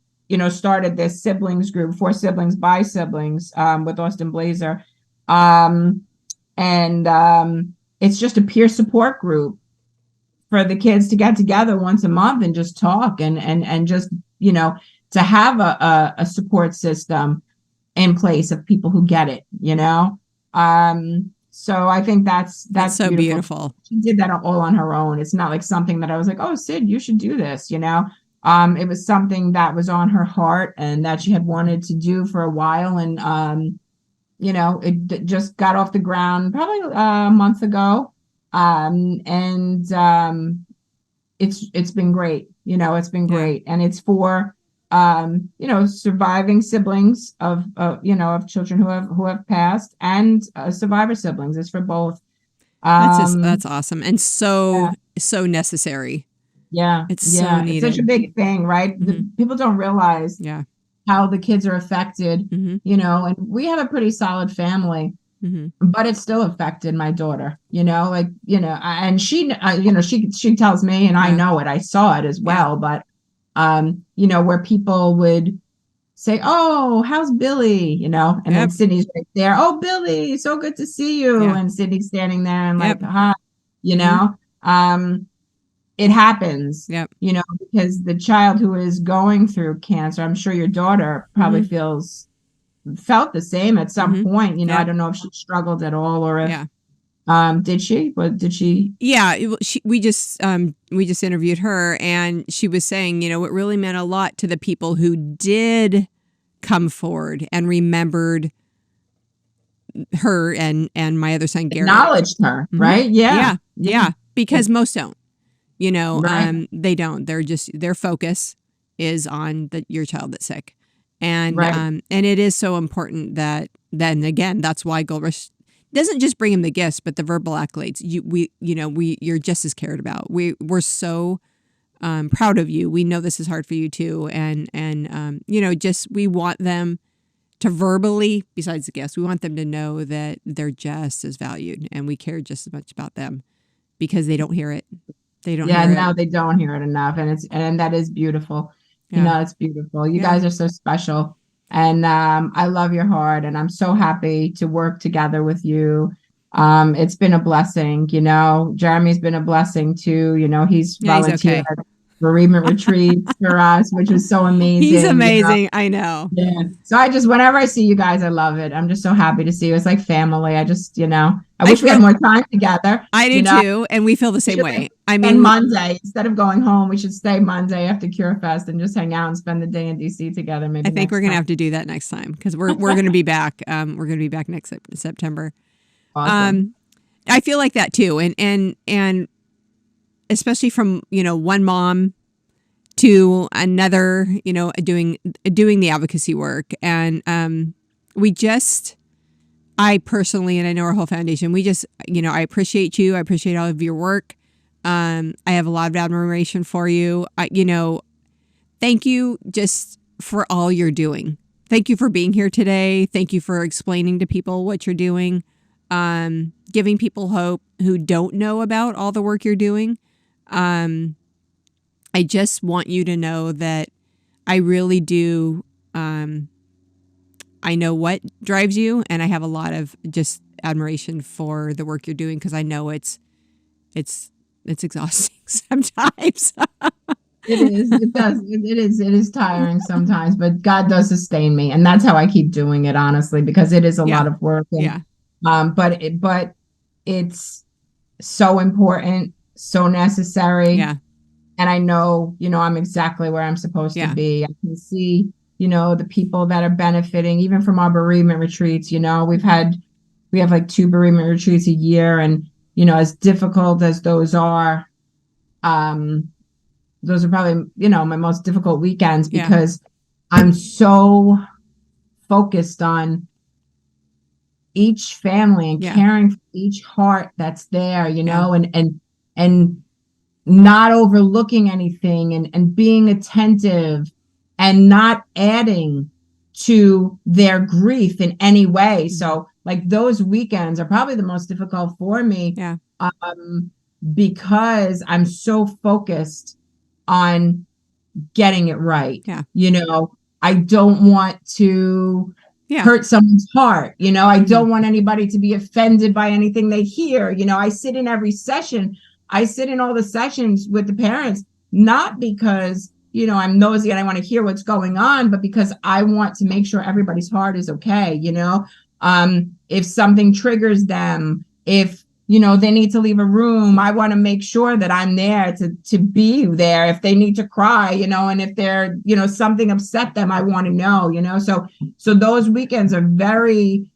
started this siblings group, For Siblings by Siblings, with Austin Blazer. It's just a peer support group for the kids to get together once a month and just talk and just, to have a support system in place of people who get it, So I think that's so beautiful. She did that all on her own. It's not like something that I was like, oh, Sid, you should do this, It was something that was on her heart and that she had wanted to do for a while. And, it just got off the ground probably a month ago. It's been great. It's been great. And it's for, surviving siblings of children who have passed, and survivor siblings. It's for both. That's awesome. And so necessary. Yeah. It's so needed. It's such a big thing, right? People don't realize how the kids are affected, and we have a pretty solid family, but it still affected my daughter, and she, she tells me, and I know it, I saw it as well, but, where people would say, oh, how's Billy, and then Sydney's right there. Oh, Billy, so good to see you. And Sydney's standing there and like, hi, it happens, because the child who is going through cancer, I'm sure your daughter probably felt the same at some point. I don't know if she struggled at all, or if, did she? What did she? Yeah, we just interviewed her, and she was saying, it really meant a lot to the people who did come forward and remembered her and my other son, Garrett. Acknowledged her, right? Yeah. Because most don't. Right. They don't. They're just, their focus is on your child that's sick. And and it is so important that then again, that's why Gold Rush doesn't just bring him the gifts, but the verbal accolades. You're just as cared about. We're so proud of you. We know this is hard for you too. And we want them to verbally, besides the gifts, we want them to know that they're just as valued and we care just as much about them, because they don't hear it. They don't. Yeah, no, they don't hear it enough, and that is beautiful. It's beautiful. You guys are so special, and I love your heart, and I'm so happy to work together with you. It's been a blessing. Jeremy's been a blessing too. He's volunteered bereavement retreats for us, which was so amazing. He's amazing. I know. Yeah. So whenever I see you guys, I love it. I'm just so happy to see you. It's like family. I wish we had more time together. I do too. And we feel the same way. I mean, Monday, instead of going home, we should stay Monday after CureFest and just hang out and spend the day in DC together. Maybe I think we're going to have to do that next time because we're going to be back. We're going to be back next September. Awesome. I feel like that too. And especially from, one mom to another, doing the advocacy work. And I personally, and I know our whole foundation, I appreciate you. I appreciate all of your work. I have a lot of admiration for you. Thank you just for all you're doing. Thank you for being here today. Thank you for explaining to people what you're doing, giving people hope who don't know about all the work you're doing. I just want you to know that I really do. I know what drives you, and I have a lot of just admiration for the work you're doing because I know it's exhausting sometimes. It is. It does. It is tiring sometimes, but God does sustain me, and that's how I keep doing it. Honestly, because it is a lot of work. And, but it's so important, so necessary. Yeah. And I know, I'm exactly where I'm supposed to be. I can see, the people that are benefiting, even from our bereavement retreats. We have like 2 bereavement retreats a year, and as difficult as those are probably, my most difficult weekends because I'm so focused on each family and caring for each heart that's there, and not overlooking anything and being attentive and not adding to their grief in any way. So like those weekends are probably the most difficult for me because I'm so focused on getting it right. I don't want to hurt someone's heart. I don't want anybody to be offended by anything they hear. I sit in every session. I sit in all the sessions with the parents, not because, I'm nosy and I want to hear what's going on, but because I want to make sure everybody's heart is okay. If something triggers them, if, they need to leave a room, I want to make sure that I'm there to be there. If they need to cry, and if they're, something upset them, I want to know, so those weekends are very,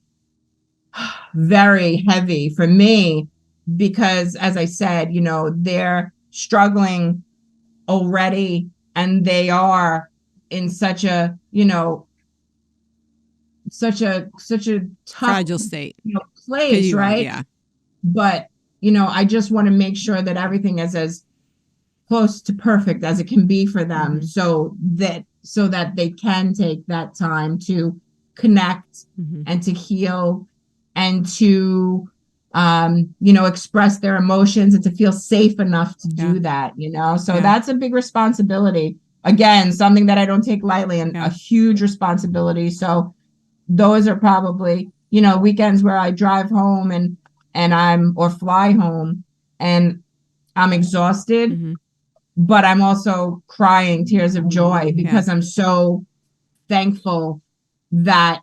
very heavy for me. Because as I said, they're struggling already and they are in such a tough fragile state place, right? Yeah. But, I just want to make sure that everything is as close to perfect as it can be for them so that they can take that time to connect and to heal and to express their emotions and to feel safe enough to do that, so that's a big responsibility. Again, something that I don't take lightly and a huge responsibility. So those are probably, weekends where I drive home and or fly home and I'm exhausted, but I'm also crying tears of joy because I'm so thankful that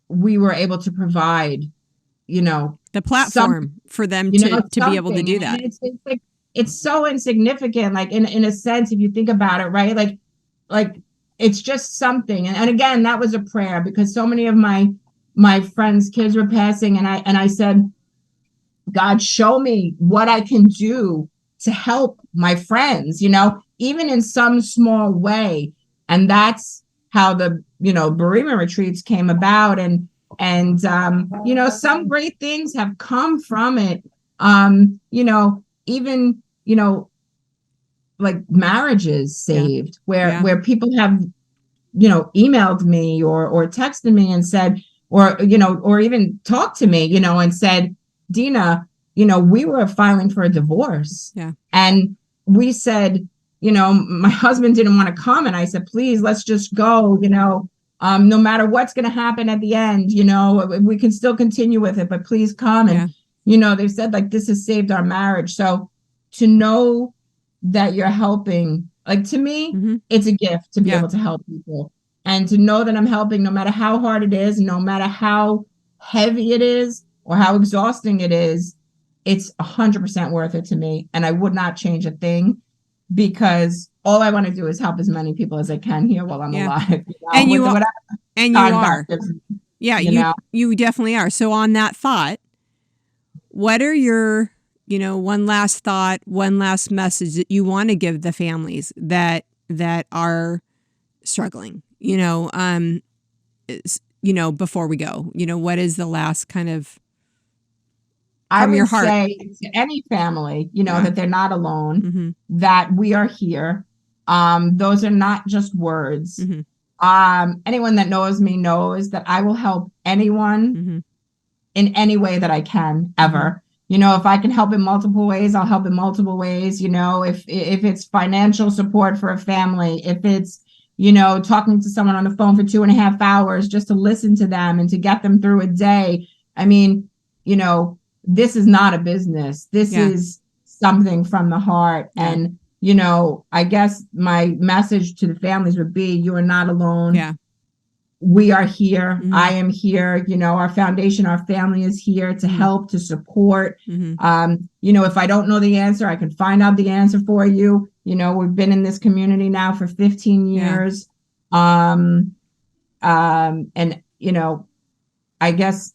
we were able to provide the platform for them to be able to do that. It's so insignificant, like in a sense, if you think about it, right? Like it's just something. And again, that was a prayer because so many of my friends' kids were passing, and I said, God, show me what I can do to help my friends, even in some small way. And that's how the bereavement retreats came about. And some great things have come from it. Even like marriages saved where people have emailed me or texted me and said, or even talked to me and said, Dena, we were filing for a divorce and we said, my husband didn't want to come, and I said, please, let's just go, no matter what's going to happen at the end, we can still continue with it, but please come. And, they've said like, this has saved our marriage. So to know that you're helping. Like, to me, Mm-hmm. it's a gift to be Yeah. able to help people and to know that I'm helping no matter how hard it is, no matter how heavy it is or how exhausting it is. It's 100% worth it to me. And I would not change a thing because all I want to do is help as many people as I can here while I'm Yeah. alive, And with you are, whatever and you time God are. gives me, Yeah, you know. you definitely are. So on that thought, what are your, one last thought, one last message that you want to give the families that are struggling? Before we go, what is the last kind of I from your would heart? say to any family, Yeah. that they're not alone, Mm-hmm. that we are here. Those are not just words. Mm-hmm. Anyone that knows me knows that I will help anyone Mm-hmm. in any way that I can Mm-hmm. ever. If I can help in multiple ways, I'll help in multiple ways. If it's financial support for a family, if it's, talking to someone on the phone for 2.5 hours just to listen to them and to get them through a day. I mean, this is not a business. This Yeah. is something from the heart. Yeah. And, I guess my message to the families would be, you are not alone. Yeah. We are here. Mm-hmm. I am here. Our foundation, our family is here to Mm-hmm. help, to support. Mm-hmm. If I don't know the answer, I can find out the answer for you. We've been in this community now for 15 Yeah. years. And, I guess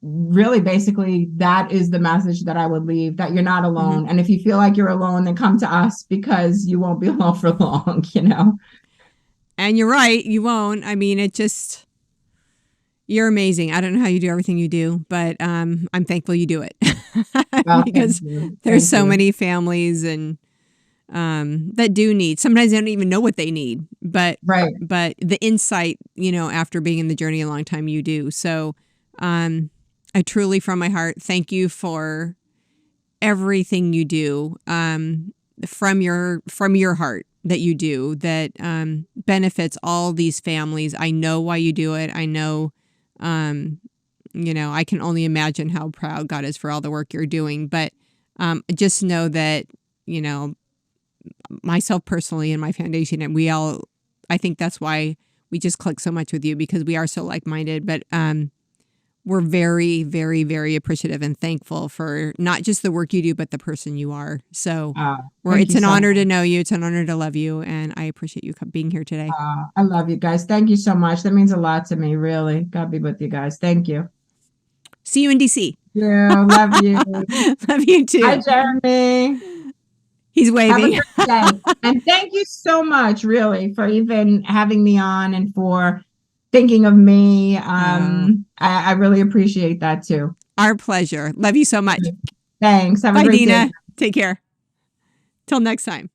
really basically that is the message that I would leave, that you're not Mm-hmm. alone. And if you feel like you're alone, then come to us because you won't be alone for long, And you're right, you won't. I mean, you're amazing. I don't know how you do everything you do, but I'm thankful you do it Well, thank because you. there's Thank so you. many families and that do need. Sometimes they don't even know what they need, but Right. the insight, after being in the journey a long time, you do. So I truly, from my heart, thank you for everything you do from your heart that you do that benefits all these families. I know why you do it. I know, I can only imagine how proud God is for all the work you're doing. But just know that, myself personally and my foundation, and I think that's why we just click so much with you, because we are so like-minded. But we're very, very, very appreciative and thankful for not just the work you do, but the person you are. So Thank it's you an so honor much. to know you. It's an honor to love you. And I appreciate you being here today. I love you guys. Thank you so much. That means a lot to me, really. God be with you guys. Thank you. See you in DC. Yeah, love you. Love you Hi, too. Jeremy. He's Have a waving. great day. And thank you so much, really, for even having me on and for thinking of me. I really appreciate that too. Our pleasure. Love you so much. Thanks. Have a Bye, great day. Dena. Take care. Till next time.